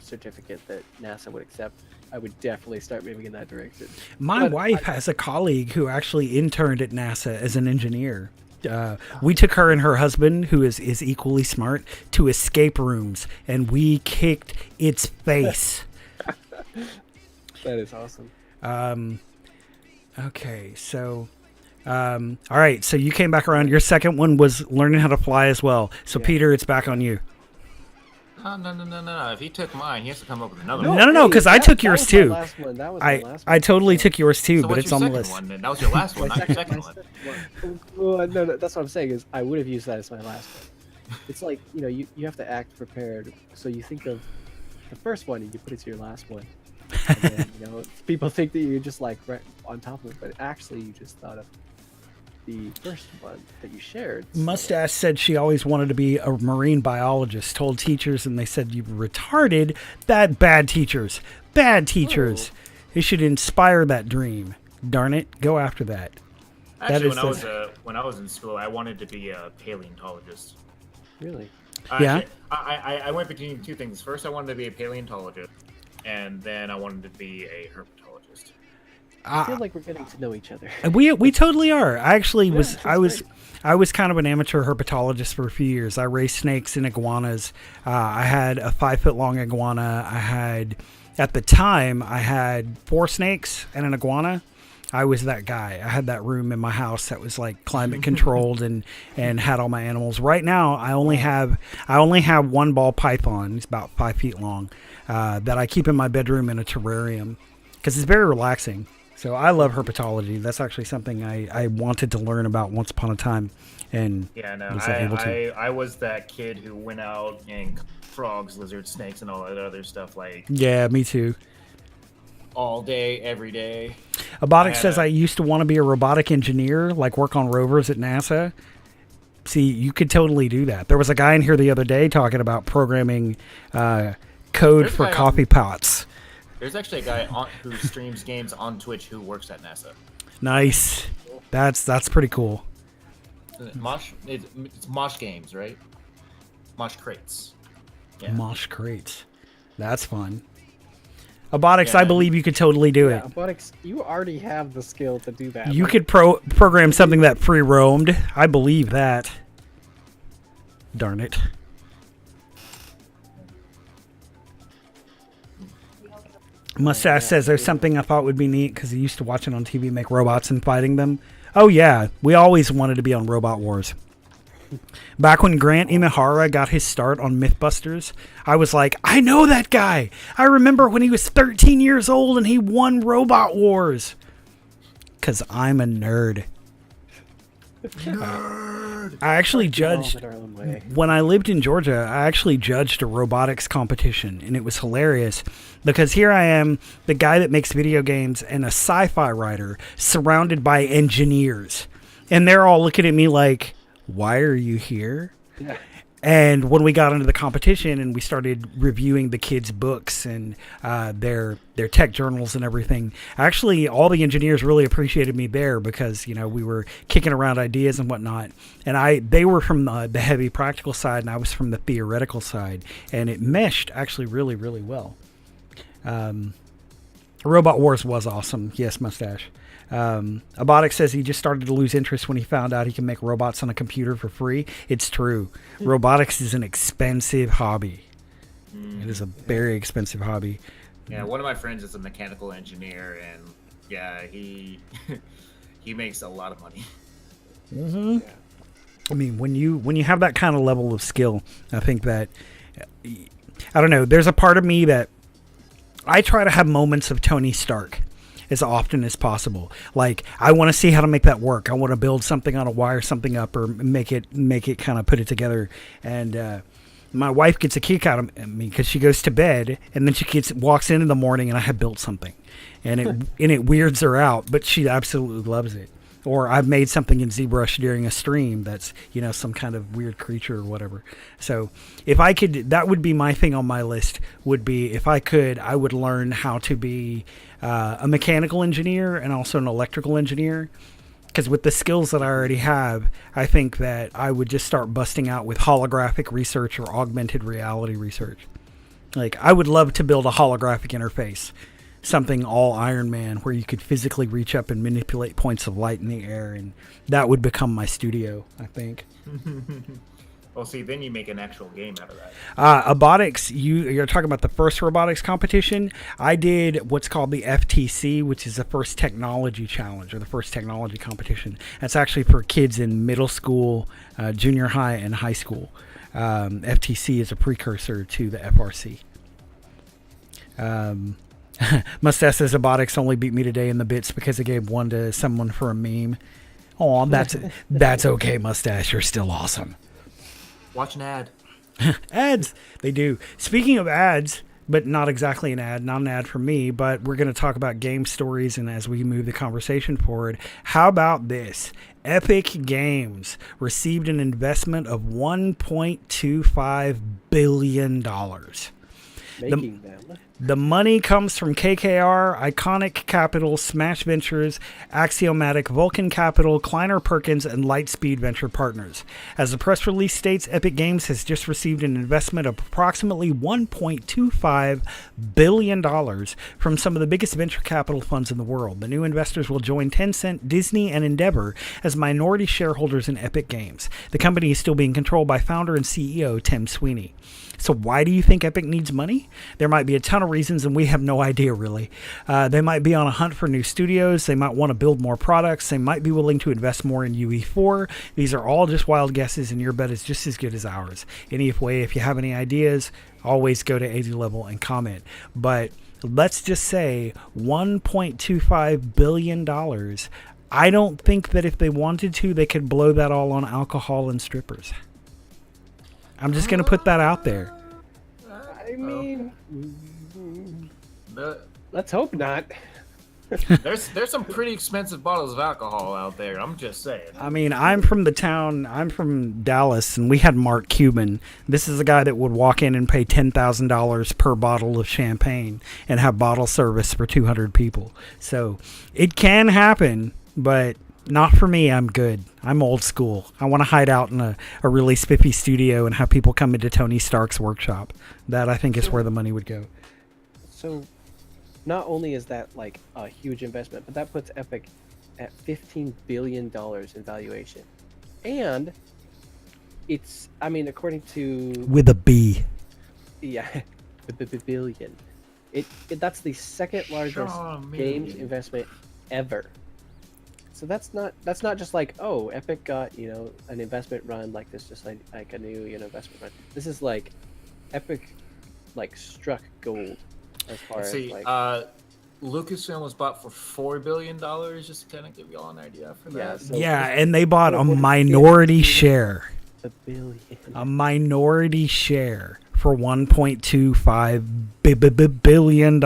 certificate that NASA would accept, I would definitely start moving in that direction. My wife has a colleague who actually interned at NASA as an engineer. We took her and her husband, who is equally smart, to escape rooms, and we kicked its face. That is awesome. Okay, so... all right, so you came back around. Your second one was learning how to fly as well. So, yeah. Peter, it's back on you. No. If he took mine, he has to come up with another one. No, No, because I took yours too. That was my last one. I totally took yours too, so but it's on the list. One, then? That was your last one, not your second one. Well, no, that's what I'm saying is I would have used that as my last one. It's like, you have to act prepared. So you think of the first one and you put it to your last one. And then, people think that you're just like right on top of it, but actually you just thought of the first one that you shared. Mustache said she always wanted to be a marine biologist. Told teachers, and they said you retarded. Bad teachers. Oh. They should inspire that dream. Darn it, go after that. Actually, when I was in school, I wanted to be a paleontologist. Really? Yeah. I went between two things. First, I wanted to be a paleontologist, and then I wanted to be a herpetologist. I feel like we're getting to know each other. We totally are. I actually I was kind of an amateur herpetologist for a few years. I raised snakes and iguanas. I had a 5-foot-long iguana. At the time, I had 4 snakes and an iguana. I was that guy. I had that room in my house that was like climate controlled and had all my animals. Right now, I only have one ball python. He's about 5 feet long that I keep in my bedroom in a terrarium because it's very relaxing. So I love herpetology. That's actually something I wanted to learn about once upon a time, and was able to. I was that kid who went out and frogs, lizards, snakes, and all that other stuff. Yeah, me too. All day, every day. Abadox says I used to want to be a robotic engineer, like work on rovers at NASA. See, you could totally do that. There was a guy in here the other day talking about programming code for coffee pots. There's actually a guy who streams games on Twitch who works at NASA. Nice. That's pretty cool. It's Mosh Games, right? Mosh Crates. Yeah. Mosh Crates. That's fun. Abadox, I believe you could totally do it. Abadox, you already have the skill to do that. You could program something that free roamed. I believe that. Darn it. Mustache says there's something I thought would be neat because he used to watch it on TV, make robots and fighting them. Oh yeah, we always wanted to be on Robot Wars. Back when Grant Imahara got his start on Mythbusters, I was like, I know that guy. I remember when he was 13 years old and he won Robot Wars. Because I'm a nerd. I actually We all judged went our own way. when I lived in Georgia. I actually judged a robotics competition, and it was hilarious because here I am, the guy that makes video games and a sci-fi writer, surrounded by engineers, and they're all looking at me like, "Why are you here?" Yeah. And when we got into the competition and we started reviewing the kids' books and their tech journals and everything, actually all the engineers really appreciated me there because, you know, we were kicking around ideas and whatnot. And they were from the heavy practical side and I was from the theoretical side. And it meshed actually really, really well. Robot Wars was awesome. Yes, Mustache. Abadox says he just started to lose interest when he found out he can make robots on a computer for free. It's true. Robotics is an expensive hobby. It is a very expensive hobby. Yeah, one of my friends is a mechanical engineer, and yeah, he he makes a lot of money. Mm-hmm. Yeah. I mean, when you have that kind of level of skill, I think that, I don't know, there's a part of me that I try to have moments of Tony Stark as often as possible. Like, I want to see how to make that work. I want to build something on a wire something up or make it kind of put it together. And my wife gets a kick out of me because she goes to bed and then she walks in the morning and I have built something, and it weirds her out, but she absolutely loves it. Or I've made something in ZBrush during a stream that's, you know, some kind of weird creature or whatever. So if I could, that would be my thing on my list, would be if I could, I would learn how to be a mechanical engineer and also an electrical engineer. Because with the skills that I already have, I think that I would just start busting out with holographic research or augmented reality research. Like, I would love to build a holographic interface. Something all Iron Man where you could physically reach up and manipulate points of light in the air, and that would become my studio, I think. Well, see, then you make an actual game out of that. Abadox, you're talking about the first robotics competition. I did what's called the FTC, which is the first technology challenge or the first technology competition. That's actually for kids in middle school, junior high, and high school. FTC is a precursor to the FRC. Mustache says Abadox only beat me today in the bits because I gave one to someone for a meme. Oh, that's okay, Mustache. You're still awesome. Watch an ad. Ads, they do. Speaking of ads, but not exactly an ad, not an ad for me, but we're going to talk about game stories, and as we move the conversation forward, how about this? Epic Games received an investment of $1.25 billion. Making them. The money comes from KKR, Iconic Capital, Smash Ventures, Axiomatic, Vulcan Capital, Kleiner Perkins, and Lightspeed Venture Partners. As the press release states, Epic Games has just received an investment of approximately $1.25 billion from some of the biggest venture capital funds in the world. The new investors will join Tencent, Disney, and Endeavor as minority shareholders in Epic Games. The company is still being controlled by founder and CEO Tim Sweeney. So why do you think Epic needs money? There might be a ton of reasons, and we have no idea, really. They might be on a hunt for new studios. They might want to build more products. They might be willing to invest more in UE4. These are all just wild guesses, and your bet is just as good as ours. Anyway, if you have any ideas, always go to 80 Level and comment. But let's just say $1.25 billion. I don't think that if they wanted to, they could blow that all on alcohol and strippers. I'm just going to put that out there. I mean, let's hope not. There's some pretty expensive bottles of alcohol out there. I'm just saying. I mean, I'm from Dallas, and we had Mark Cuban. This is a guy that would walk in and pay $10,000 per bottle of champagne and have bottle service for 200 people. So it can happen, but not for me. I'm good. I'm old school. I want to hide out in a really spiffy studio and have people come into Tony Stark's workshop. That, I think, is where the money would go. So not only is that like a huge investment, but that puts Epic at $15 billion in valuation. And it's, I mean, according to... With a B. Yeah, billion. That's the second largest games investment ever. So that's not just like, oh, Epic got, you know, an investment run like this, just like a new, you know, investment run. This is like Epic like struck gold as far as like Lucasfilm was bought for $4 billion, just to kind of give you all an idea for that. So Yeah, and they bought a what is minority it? share. $1 billion. A minority share for $1.25 billion.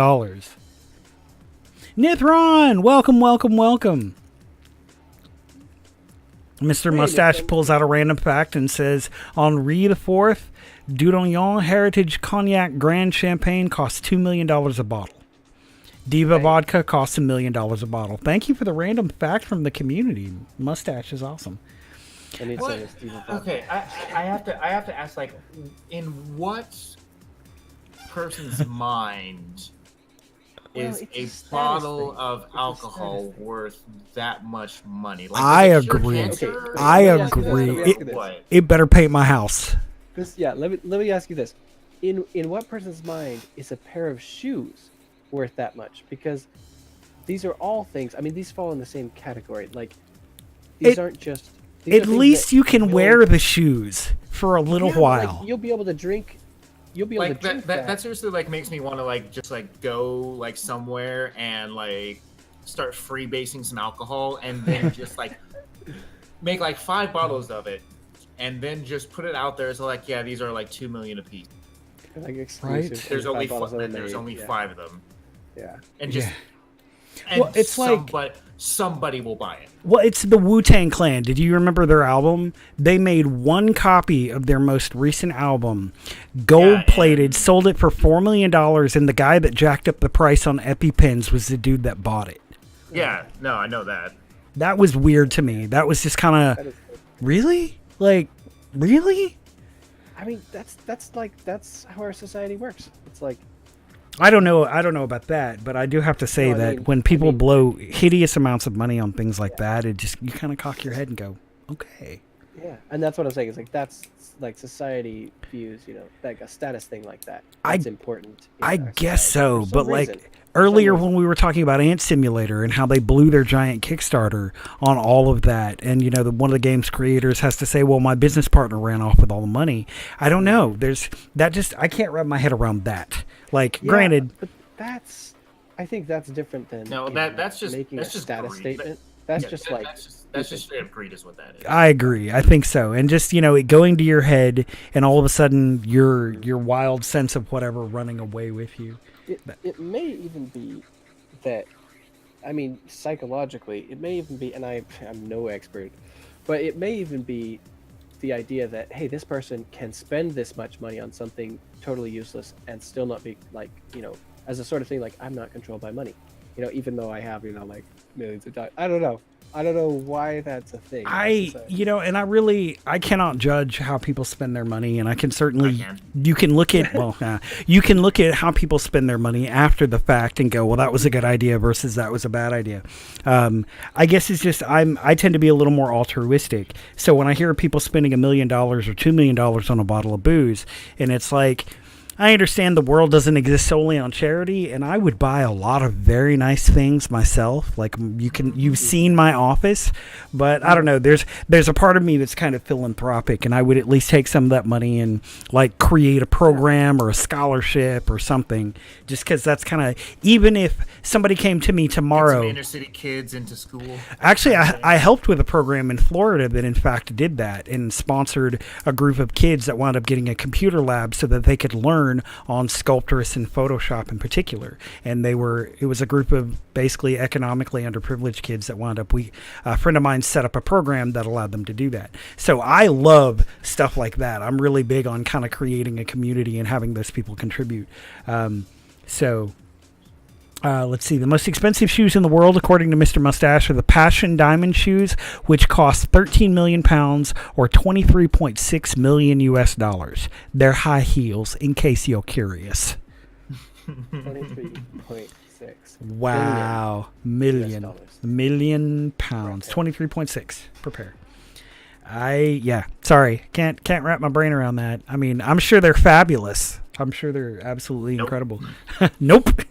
Nithron, welcome. Mr. Hey, Mustache Nithron. pulls out a random fact and says, Henri IV, Dudonion Heritage Cognac Grand Champagne costs $2 million a bottle. Diva Vodka costs $1 million a bottle. Thank you for the random fact from the community. Mustache is awesome. I need What? some of Steven Fox. Okay, I have to ask, like, in what person's mind is it's a a status bottle thing. of It's a alcohol status thing. worth that much money? Like, I does it cure agree. cancer? Okay, I let me ask you this, agree. let me ask you this. What? It better paint my house. Let me ask you this: in what person's mind is a pair of shoes worth that much? Because these are all things. I mean, these fall in the same category. Like these aren't just. These are At things least that you can you'll- wear the shoes for a little Yeah, while. Like, you'll be able to drink. You'll be able Like to drink that seriously like makes me want to like just like go like somewhere and like start freebasing some alcohol and then just like make like 5 bottles of it and then just put it out there. So like, yeah, these are like 2 million a piece. like exclusive. There's only 25 bottles there's made, only yeah. 5 of them, Yeah. and just Yeah. and Well, it's like- somebody will buy it. Well, it's the Wu-Tang Clan. Did you remember their album? They made one copy of their most recent album, gold-plated, and- sold it for $4 million, and the guy that jacked up the price on EpiPens was the dude that bought it. Yeah, no, I know that. That was weird to me. That was just kind That of, is, really? Like, really? I mean, that's how our society works. It's like I don't know about that, but I do have to say No, I that mean- when people I mean- blow hideous amounts of money on things like that, it just, you kind of cock your head and go, okay. yeah, and that's what I'm saying. It's like that's like society views, like a status thing like that. I- That's important. in I our guess society so, for but some like reason. earlier reason. when we were talking about Ant Simulator and how they blew their giant Kickstarter on all of that, and one of the game's creators has to say, well, my business partner ran off with all the money. I don't know. There's that just, I can't wrap my head around that. Like, Yeah, granted, but I think that's different than No, you that's just making that's a just status greed. statement. That's Yeah, just that- like that's just straight up greed is what that is. I agree. I think so. And just, it going to your head and all of a sudden your wild sense of whatever running away with you. it may even be that, I mean, psychologically, it may even be, and I'm no expert, but it may even be the idea that, hey, this person can spend this much money on something totally useless and still not be like, as a sort of thing, like, I'm not controlled by money, even though I have, like millions of dollars. I don't know why that's a thing. And I cannot judge how people spend their money, and I can certainly, I can. you can look at, you can look at how people spend their money after the fact and go, well, that was a good idea versus that was a bad idea. I guess it's just, I tend to be a little more altruistic. So when I hear people spending $1 million or $2 million on a bottle of booze, and it's like, I understand the world doesn't exist solely on charity, and I would buy a lot of very nice things myself. Like you've seen my office, but I don't know. There's a part of me that's kind of philanthropic, and I would at least take some of that money and like create a program or a scholarship or something. Just because that's kind of, even if somebody came to me Get some tomorrow. inner city kids into school. Actually, I helped with a program in Florida that in fact did that and sponsored a group of kids that wound up getting a computer lab so that they could learn on Sculptress and Photoshop in particular. And it was a group of basically economically underprivileged kids that wound up, a friend of mine set up a program that allowed them to do that. So I love stuff like that. I'm really big on kind of creating a community and having those people contribute. Let's see. The most expensive shoes in the world, according to Mr. Mustache, are the Passion Diamond shoes, which cost 13 million pounds or 23.6 million US dollars. They're high heels, in case you're curious. 23.6. Wow. US Million dollars. pounds. 23.6 per pair. Sorry. Can't wrap my brain around that. I mean, I'm sure they're fabulous. I'm sure they're absolutely incredible. Nope.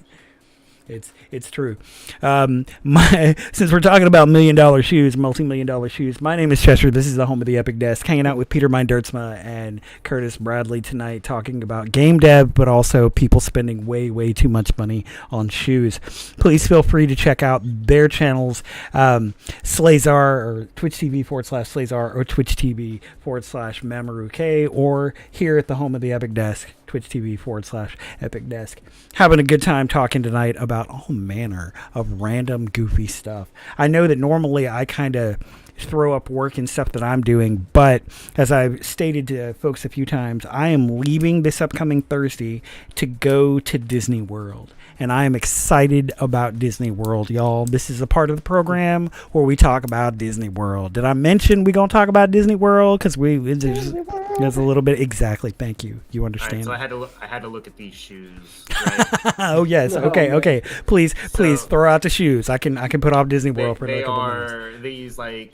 It's true. Since we're talking about $1 million shoes, multi-million-dollar shoes, my name is Chester. This is the home of the Epic Desk. Hanging out with Peter Mindertsma and Curtis Bradley tonight, talking about game dev, but also people spending way too much money on shoes. Please feel free to check out their channels, Slazar or Twitch TV /Slazar or Twitch TV /Mamoru or here at the home of the Epic Desk, Twitch TV /Epic Desk. Having a good time talking tonight about all manner of random goofy stuff. I know that normally I kind of throw up work and stuff that I'm doing, but as I've stated to folks a few times, I am leaving this upcoming Thursday to go to Disney World. And I am excited about Disney World, y'all. This is a part of the program where we talk about Disney World. Did I mention we're going to talk about Disney World? Because there's a little bit. Exactly. Thank you. You understand. Right, so I had to look at these shoes. Right? Oh, yes. Okay. Please throw out the shoes. I can put off Disney World for a couple minutes. They are these, like,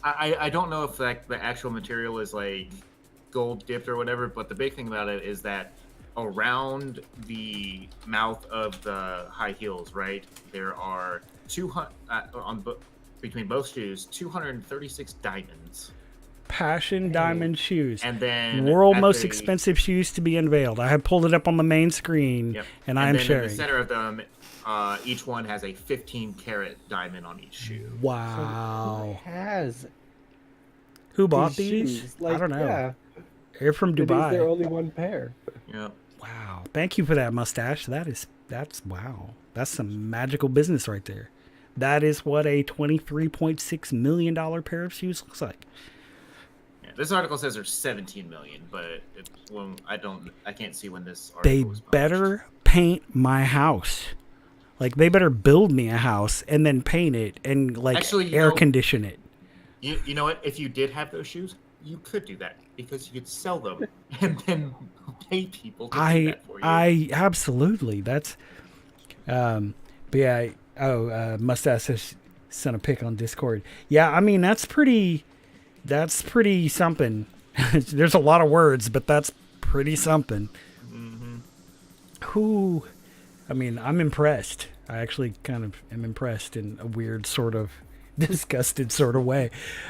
I don't know if like the actual material is like gold dipped or whatever, but the big thing about it is that around the mouth of the high heels, right, there are 200 between both shoes, 236 diamonds. Passion diamond shoes. And then world most expensive shoes to be unveiled. I have pulled it up on the main screen, and I am sharing. In the center of them, each one has a 15-carat diamond on each shoe. Wow. Who bought these? Like, I don't know. Yeah. They're from Dubai. They're only one pair. Yeah. Wow. Thank you for that, mustache. That's wow. That's some magical business right there. That is what a $23.6 million pair of shoes looks like. Yeah, this article says there's 17 million, but I can't see when this article They was published. better paint my house. Like, they better build me a house and then paint it and, like, actually, air condition it. You know what? If you did have those shoes, you could do that because you could sell them and then pay people to do that for you. I absolutely. That's, but yeah. Mustache has sent a pic on Discord. Yeah, I mean that's pretty something. There's a lot of words, but that's pretty something. Mm-hmm. I mean, I'm impressed. I actually kind of am impressed in a weird sort of disgusted sort of way.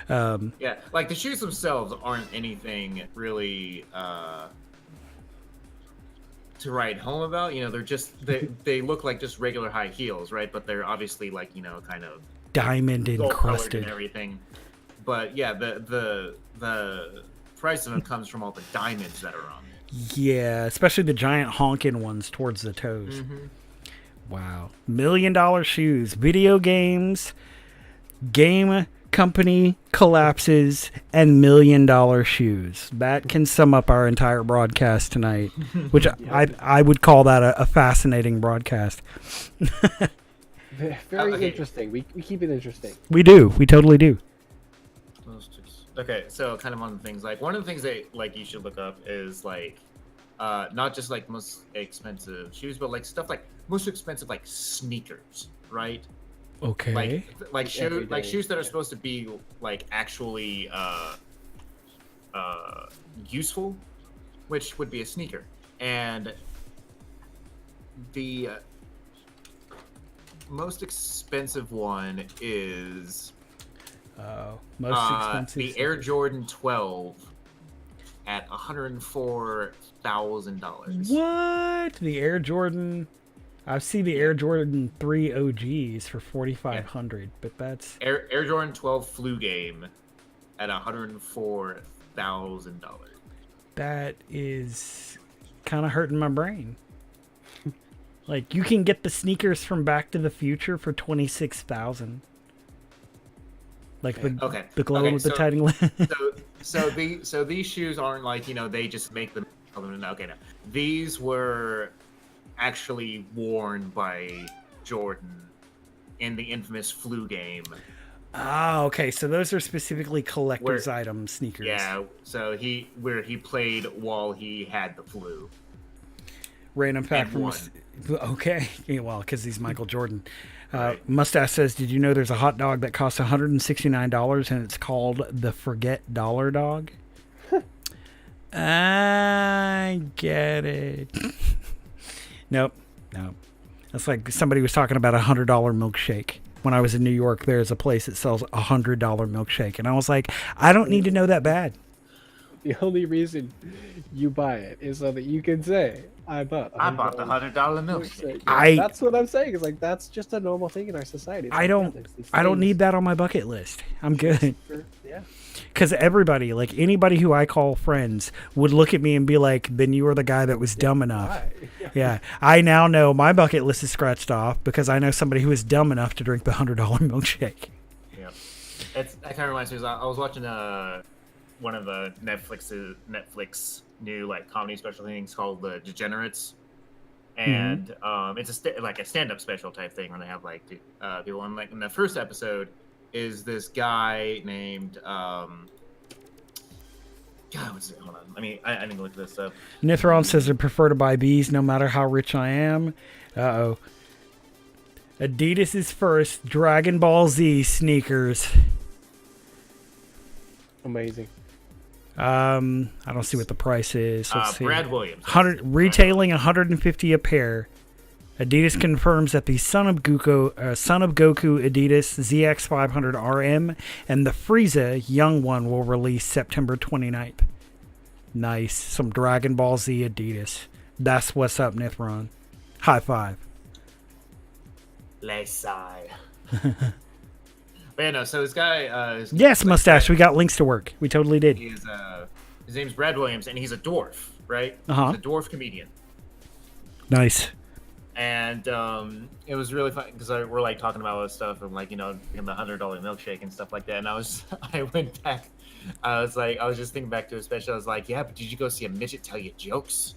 Yeah, like the shoes themselves aren't anything really to write home about. You know, they're just they look like just regular high heels, right? But they're obviously like, you know, kind of diamond encrusted and everything. But yeah, the price of them comes from all the diamonds that are on it. Yeah, especially the giant honking ones towards the toes. Mm-hmm. Wow. $1 million shoes, video games, game company collapses, and $1 million shoes. That can sum up our entire broadcast tonight, which I would call that a fascinating broadcast. Very interesting. We keep it interesting. We do. We totally do. Okay, so kind of on the things, like one of the things that like you should look up is like not just like most expensive shoes, but like stuff like most expensive like sneakers, right? Okay. Like shoes that are supposed to be like actually useful, which would be a sneaker. And the most expensive one is most expensive the Air Jordan 12 at $104,000. What? The Air Jordan? I see the Air Jordan 3 OGs for $4,500, but that's Air Jordan 12 flu game at $104,000. That is kind of hurting my brain. Like, you can get the sneakers from Back to the Future for $26,000. Like the glow with the tiny lens. So these shoes aren't like, you know, they just make them. Okay, no, these were actually worn by Jordan in the infamous flu game. Oh, okay. So those are specifically collector's item sneakers. Yeah. So he played while he had the flu. Random fact from okay. Well, because he's Michael Jordan. Right. Mustache says, "Did you know there's a hot dog that costs $169 and it's called the Forget Dollar Dog?" I get it. Nope. That's like somebody was talking about $100 milkshake. When I was in New York, there's a place that sells $100 milkshake, and I was like, I don't need to know that bad. The only reason you buy it is so that you can say, I bought the $100 milkshake. That's what I'm saying. It's like that's just a normal thing in our society. It's I don't need that on my bucket list. I'm good. Yeah. Because everybody, like anybody who I call friends, would look at me and be like, then you were the guy that was dumb enough. Yeah. I now know my bucket list is scratched off because I know somebody who is dumb enough to drink the $100 milkshake. Yeah. That kind of reminds me. I was watching one of the Netflix new like comedy special things called The Degenerates. And it's a stand-up special type thing where they have like people on. Like in the first episode is this guy named God, what's it? Hold on. I need to look this up. Nithron says I prefer to buy bees no matter how rich I am. Uh-oh. Adidas is first. Dragon Ball Z sneakers. Amazing. I don't see what the price is. Let's see. Brad Williams. Retailing $150 a pair. Adidas confirms that the Son of Goku Adidas ZX500 RM and the Frieza Young One will release September 29th. Nice. Some Dragon Ball Z Adidas. That's what's up, Nithron. High five. Left side. But yeah, no, so this guy... yes, Mustache. We got links to work. We totally did. His name's Brad Williams, and he's a dwarf, right? Uh-huh. He's a dwarf comedian. Nice. And it was really fun because we're like talking about all this stuff and like, the $100 milkshake and stuff like that. And I went back. I was just thinking back to a special. I was like, yeah, but did you go see a midget tell you jokes?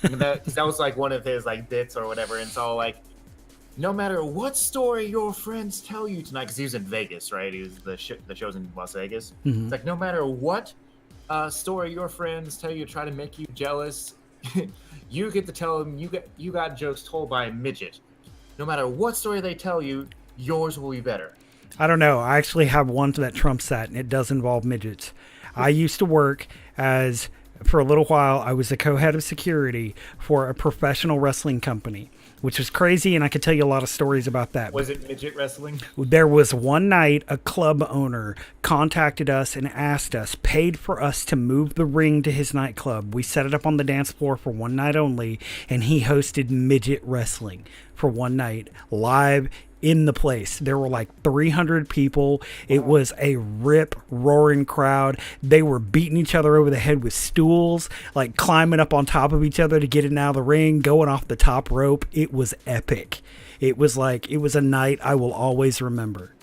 Because that was like one of his like bits or whatever. And so like, no matter what story your friends tell you tonight, because he was in Vegas, right? He was the show's in Las Vegas. Mm-hmm. It's like no matter what story your friends tell you to try to make you jealous. You get to tell them you got jokes told by a midget. No matter what story they tell you, yours will be better. I don't know. I actually have one that trumps that, and it does involve midgets. I used to work for a little while, I was the co-head of security for a professional wrestling company, which was crazy, and I could tell you a lot of stories about that. Was it midget wrestling? There was one night a club owner contacted us and asked us, paid for us to move the ring to his nightclub. We set it up on the dance floor for one night only, and he hosted midget wrestling for one night, live in the place. There were like 300 people. It was a rip-roaring crowd. They were beating each other over the head with stools, like climbing up on top of each other to get in and out of the ring, going off the top rope. It was epic. It was a night I will always remember.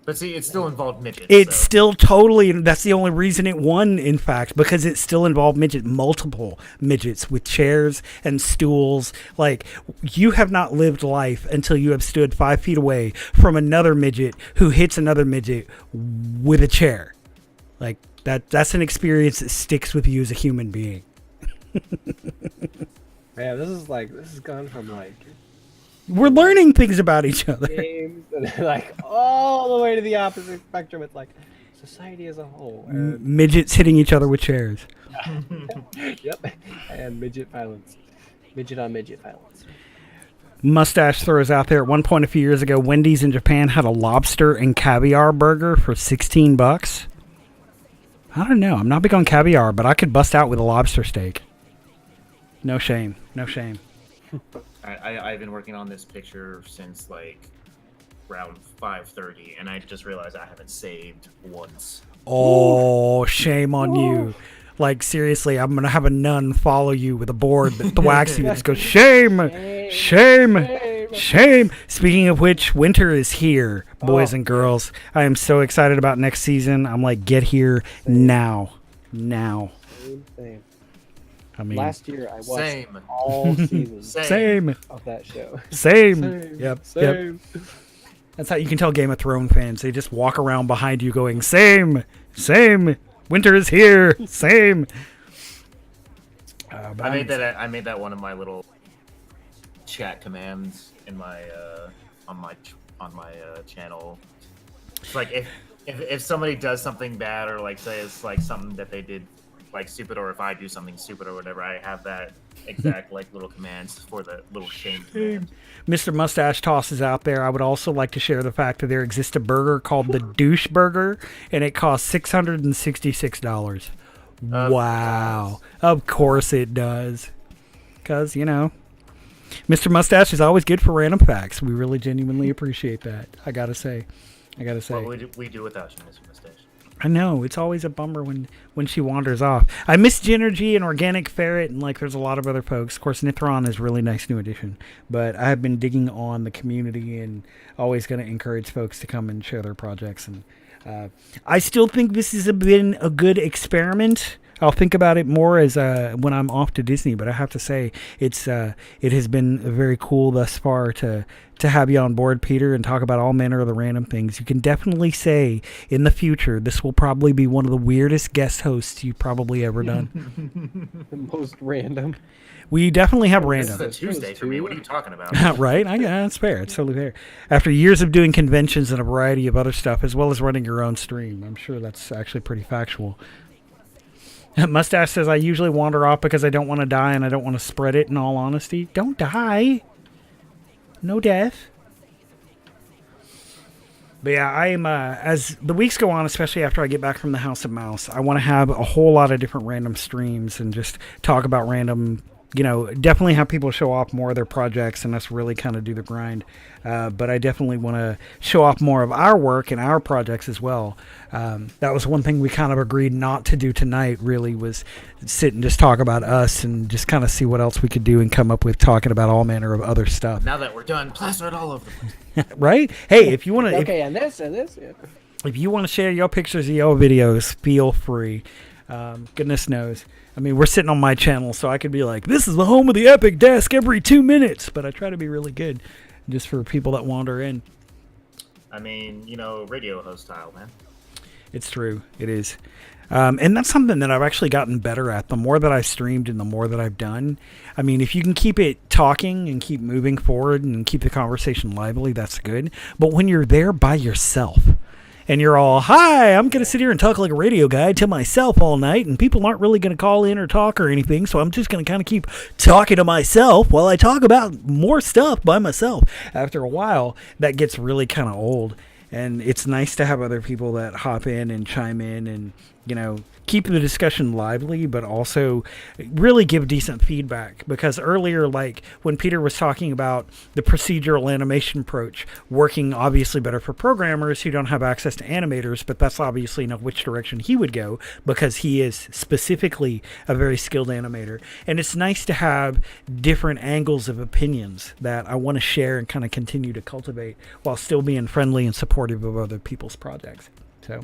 But see, it still involved midgets. It's still totally, that's the only reason it won, in fact, because it still involved multiple midgets with chairs and stools. Like, you have not lived life until you have stood 5 feet away from another midget who hits another midget with a chair. Like, that's an experience that sticks with you as a human being. Man, this has gone from like... We're learning things about each other. Games and like all the way to the opposite spectrum. It's like society as a whole. Midgets hitting each other with chairs. Yep. And midget violence. Midget on midget violence. Mustache throws out there, at one point a few years ago, Wendy's in Japan had a lobster and caviar burger for $16. I don't know. I'm not big on caviar, but I could bust out with a lobster steak. No shame. No shame. I've been working on this picture since like around 5:30, and I just realized I haven't saved once. Oh, shame on you. Like, seriously, I'm going to have a nun follow you with a board that thwacks you and just goes, shame, shame, shame. Speaking of which, winter is here, boys and girls. I am so excited about next season. I'm like, get here now. Now. Same. I mean, last year I watched all seasons same of that show. Same. Yep. Yep. That's how you can tell Game of Thrones fans. They just walk around behind you going, same, same. Winter is here. Same. I made that one of my little chat commands in my on my channel. It's like if somebody does something bad or like say it's like something that they did like stupid, or if I do something stupid or whatever, I have that exact like little commands for the little shame command. Mr. Mustache tosses out there. I would also like to share the fact that there exists a burger called the Douche Burger, and it costs $666. Wow. Of course it does. Because, you know, Mr. Mustache is always good for random facts. We really genuinely appreciate that. I gotta say. What would we do without you, Mr. Mustache? I know. It's always a bummer when she wanders off. I miss Ginergy and Organic Ferret, and like there's a lot of other folks. Of course, Nithron is a really nice new addition. But I have been digging on the community and always going to encourage folks to come and share their projects. And I still think this has been a good experiment. I'll think about it more as when I'm off to Disney, but I have to say it has been very cool thus far to have you on board, Peter, and talk about all manner of the random things. You can definitely say in the future this will probably be one of the weirdest guest hosts you've probably ever done. The most random. We definitely have random. This is a Tuesday for me. What are you talking about? Right? That's fair. It's totally fair. After years of doing conventions and a variety of other stuff, as well as running your own stream, I'm sure that's actually pretty factual. Mustache says, I usually wander off because I don't want to die and I don't want to spread it, in all honesty. Don't die. No death. But yeah, I am, as the weeks go on, especially after I get back from the House of Mouse, I want to have a whole lot of different random streams and just talk about random, definitely have people show off more of their projects and us really kind of do the grind. But I definitely want to show off more of our work and our projects as well. That was one thing we kind of agreed not to do tonight, really, was sit and just talk about us and just kind of see what else we could do and come up with talking about all manner of other stuff. Now that we're done, plaster it all over the place. Right? Hey, if you want to... Okay, and this. Yeah. If you want to share your pictures of your videos, feel free. Goodness knows. I mean, we're sitting on my channel, so I could be like, this is the home of the Epic Desk every 2 minutes. But I try to be really good just for people that wander in. I mean, radio host style, man. It's true. It is. And that's something that I've actually gotten better at. The more that I've streamed and the more that I've done. I mean, if you can keep it talking and keep moving forward and keep the conversation lively, that's good. But when you're there by yourself and you're all, hi, I'm going to sit here and talk like a radio guy to myself all night, and people aren't really going to call in or talk or anything, so I'm just going to kind of keep talking to myself while I talk about more stuff by myself. After a while, that gets really kind of old. And it's nice to have other people that hop in and chime in and, keep the discussion lively, but also really give decent feedback. Because earlier, like when Peter was talking about the procedural animation approach, working obviously better for programmers who don't have access to animators, but that's obviously not which direction he would go because he is specifically a very skilled animator. And it's nice to have different angles of opinions that I want to share and kind of continue to cultivate while still being friendly and supportive of other people's projects. So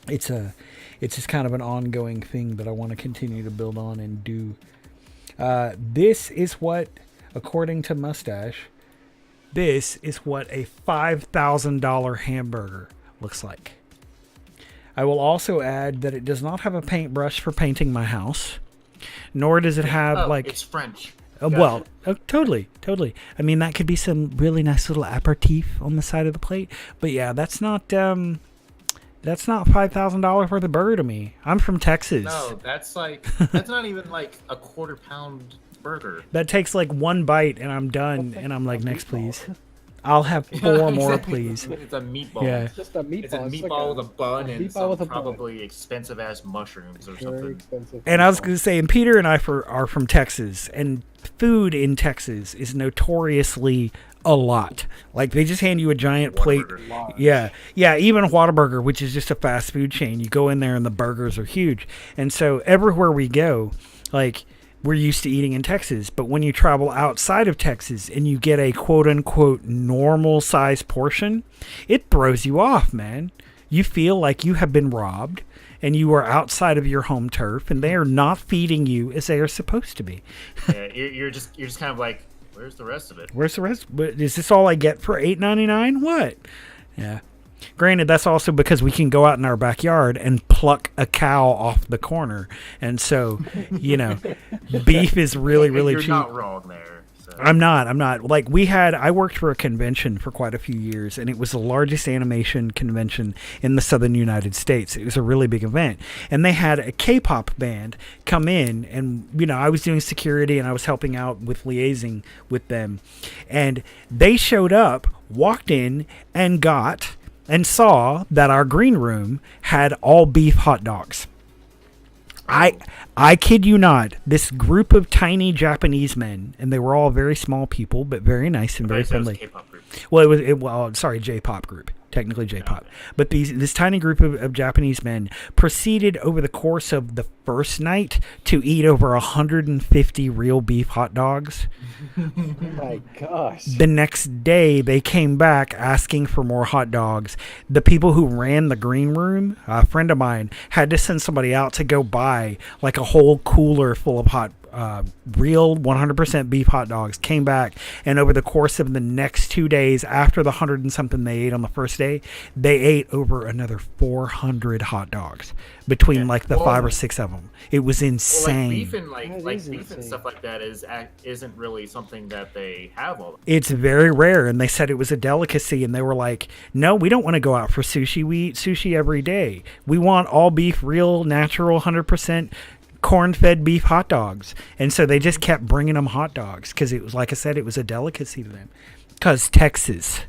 it's just kind of an ongoing thing that I want to continue to build on and do. This is what, according to Mustache, this is what a $5,000 hamburger looks like. I will also add that it does not have a paintbrush for painting my house, nor does it have It's French. Totally. I mean, that could be some really nice little aperitif on the side of the plate. But yeah, that's not $5,000 worth of burger to me. I'm from Texas. No, that's not even like a quarter-pound burger. That takes like one bite and I'm done. And I'm like, next, please. I'll have 4 more, please. It's a meatball. Yeah. It's just a meatball. It's a meatball with a bun and some probably expensive-ass mushrooms or Very something. expensive. And I was going to say, and Peter and I are from Texas, and food in Texas is notoriously a lot. Like, they just hand you a giant plate. Yeah, even Whataburger, which is just a fast food chain. You go in there and the burgers are huge. And so everywhere we go, like, we're used to eating in Texas. But when you travel outside of Texas and you get a quote-unquote normal size portion, it throws you off, man. You feel like you have been robbed and you are outside of your home turf and they are not feeding you as they are supposed to be. Yeah, you're just kind of like, where's the rest of it? Where's the rest? Is this all I get for $8.99? What? Yeah. Granted, that's also because we can go out in our backyard and pluck a cow off the corner. And so, beef is really, really You're cheap. not wrong there. So. I'm not. Like, I worked for a convention for quite a few years, and it was the largest animation convention in the southern United States. It was a really big event. And they had a K-pop band come in, and, I was doing security, and I was helping out with liaising with them. And they showed up, walked in, and saw that our green room had all beef hot dogs. I kid you not, this group of tiny Japanese men, and they were all very small people, but very nice and very friendly. K-pop group. Well, J-pop group. Technically J-pop. Okay. But this tiny group of Japanese men proceeded over the course of the first night to eat over 150 real beef hot dogs. Oh my gosh. The next day, they came back asking for more hot dogs. The people who ran the green room, a friend of mine, had to send somebody out to go buy like a whole cooler full of real 100% beef hot dogs. Came back, and over the course of the next 2 days, after the 100 and something they ate on the first day, they ate over another 400 hot dogs between the 5 or 6 of them. It was insane. Well, beef and beef and stuff like that isn't really something that they have all. It's very rare, and they said it was a delicacy, and they were like, no, we don't want to go out for sushi. We eat sushi every day. We want all beef, real, natural, 100% corn-fed beef hot dogs. And so they just kept bringing them hot dogs because it was, like I said, it was a delicacy to them. Because Texas.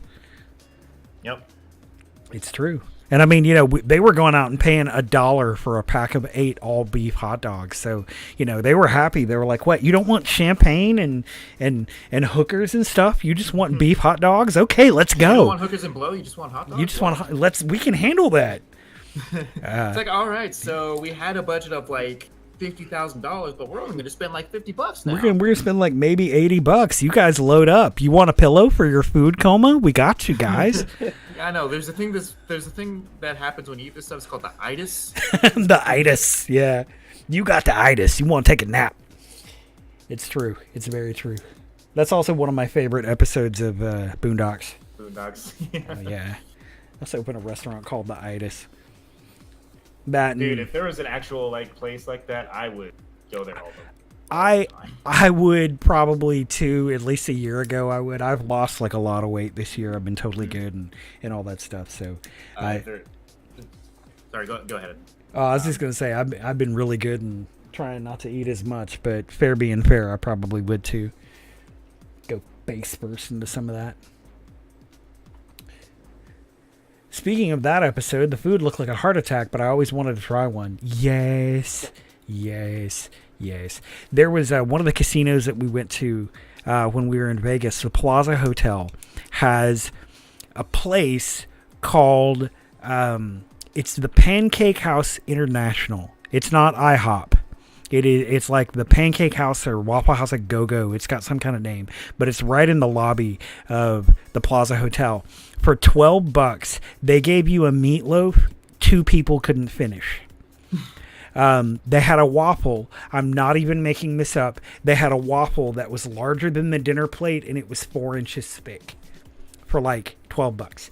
Yep. It's true. And I mean, they were going out and paying $1 for a pack of 8 all beef hot dogs. So, they were happy. They were like, what? You don't want champagne and hookers and stuff? You just want beef hot dogs? Okay, let's go. You don't want hookers and blow? You just want hot dogs? You just want, we can handle that. It's like, all right, so we had a budget of $50,000, but we're only going to spend $50 now. We're gonna spend maybe $80. You guys load up. You want a pillow for your food coma? We got you guys. Yeah, I know. There's a thing that happens when you eat this stuff. It's called the itis. The itis. Yeah, you got the itis. You want to take a nap? It's true. It's very true. That's also one of my favorite episodes of Boondocks. Boondocks. Yeah. Let's open a restaurant called the Itis. Dude, if there was an actual place like that, I would go there all the time. I would probably too. At least a year ago, I would. I've lost a lot of weight this year. I've been totally good and all that stuff. So, sorry, go ahead. I was just gonna say I've been really good and trying not to eat as much. But fair being fair, I probably would too. Go face first into some of that. Speaking of that episode, the food looked like a heart attack, but I always wanted to try one. Yes. There was one of the casinos that we went to when we were in Vegas. The Plaza Hotel has a place called, it's the Pancake House International. It's not IHOP. It's like the Pancake House or Waffle House at Go-Go. It's got some kind of name, but it's right in the lobby of the Plaza Hotel. For $12, they gave you a meatloaf 2 people couldn't finish. They had a waffle. I'm not even making this up. They had a waffle that was larger than the dinner plate, and it was 4 inches thick for $12.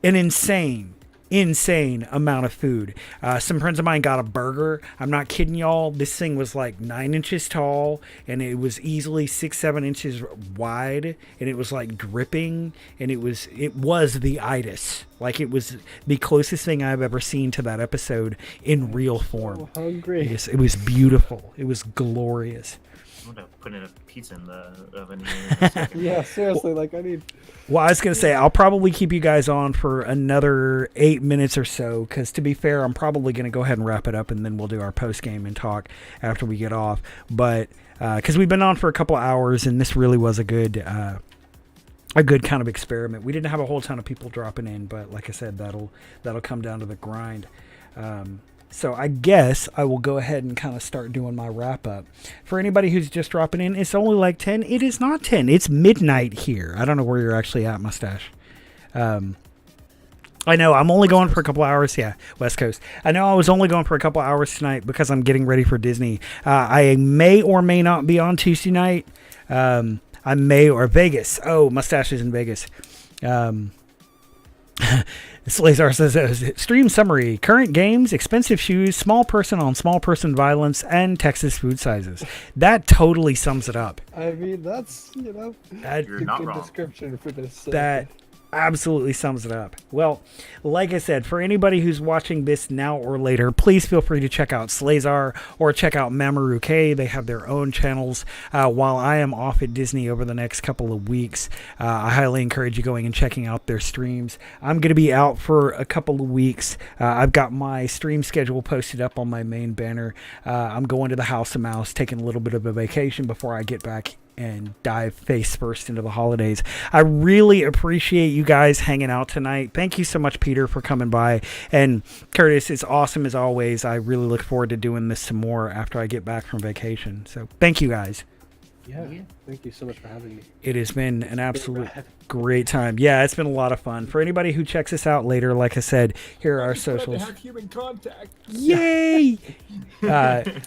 An insane amount of food. Some friends of mine got a burger. I'm not kidding y'all. This thing was 9 inches tall, and it was easily 6-7 inches wide, and it was dripping, and it was the itis. It was the closest thing I've ever seen to that episode in real form. So hungry. It was beautiful. It was glorious. I'm gonna put in a pizza in the oven here. Yeah, seriously, I need. Well, I was going to say, I'll probably keep you guys on for another 8 minutes or so, because to be fair, I'm probably going to go ahead and wrap it up, and then we'll do our post-game and talk after we get off. But, because we've been on for a couple hours, and this really was a good kind of experiment. We didn't have a whole ton of people dropping in, but like I said, that'll come down to the grind. So I guess I will go ahead and kind of start doing my wrap up. For anybody who's just dropping in, it's only 10. It is not 10. It's midnight here. I don't know where you're actually at, Mustache. I know I'm only going for a couple hours. Yeah, West Coast. I know I was only going for a couple hours tonight because I'm getting ready for Disney. I may or may not be on Tuesday night. I may or Vegas. Oh, Mustache is in Vegas. Slazar says, stream summary, current games, expensive shoes, small person on small person violence, and Texas food sizes. That totally sums it up. I mean, that's, You're a not good wrong. description for this. That absolutely sums it up. Well, like I said, for anybody who's watching this now or later, please feel free to check out Slazar or check out Mamoru K. They have their own channels. While I am off at Disney over the next couple of weeks, I highly encourage you going and checking out their streams. I'm going to be out for a couple of weeks. I've got my stream schedule posted up on my main banner. I'm going to the House of Mouse, taking a little bit of a vacation before I get back and dive face first into the holidays. I really appreciate you guys hanging out tonight. Thank you so much, Peter, for coming by. And Curtis, it's awesome as always. I really look forward to doing this some more after I get back from vacation. So thank you guys. Yeah. Thank you so much for having me. It has been an absolute great time. Yeah, it's been a lot of fun. For anybody who checks us out later, like I said, here are our socials. Have human contact. Yay!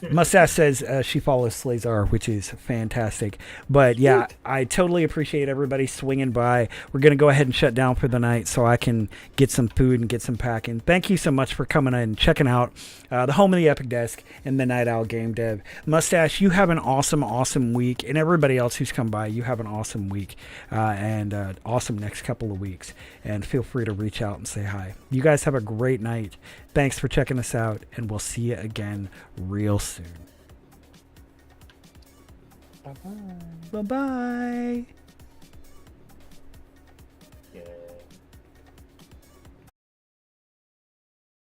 Mustache says she follows Slazar, which is fantastic. But yeah, I totally appreciate everybody swinging by. We're going to go ahead and shut down for the night so I can get some food and get some packing. Thank you so much for coming in and checking out the home of the Epic Desk and the Night Owl Game Dev. Mustache, you have an awesome, awesome week. And everybody else who's come by, you have an awesome week and awesome next couple of weeks. And feel free to reach out and say hi. You guys have a great night. Thanks for checking us out, and we'll see you again real soon. Bye-bye. Bye-bye.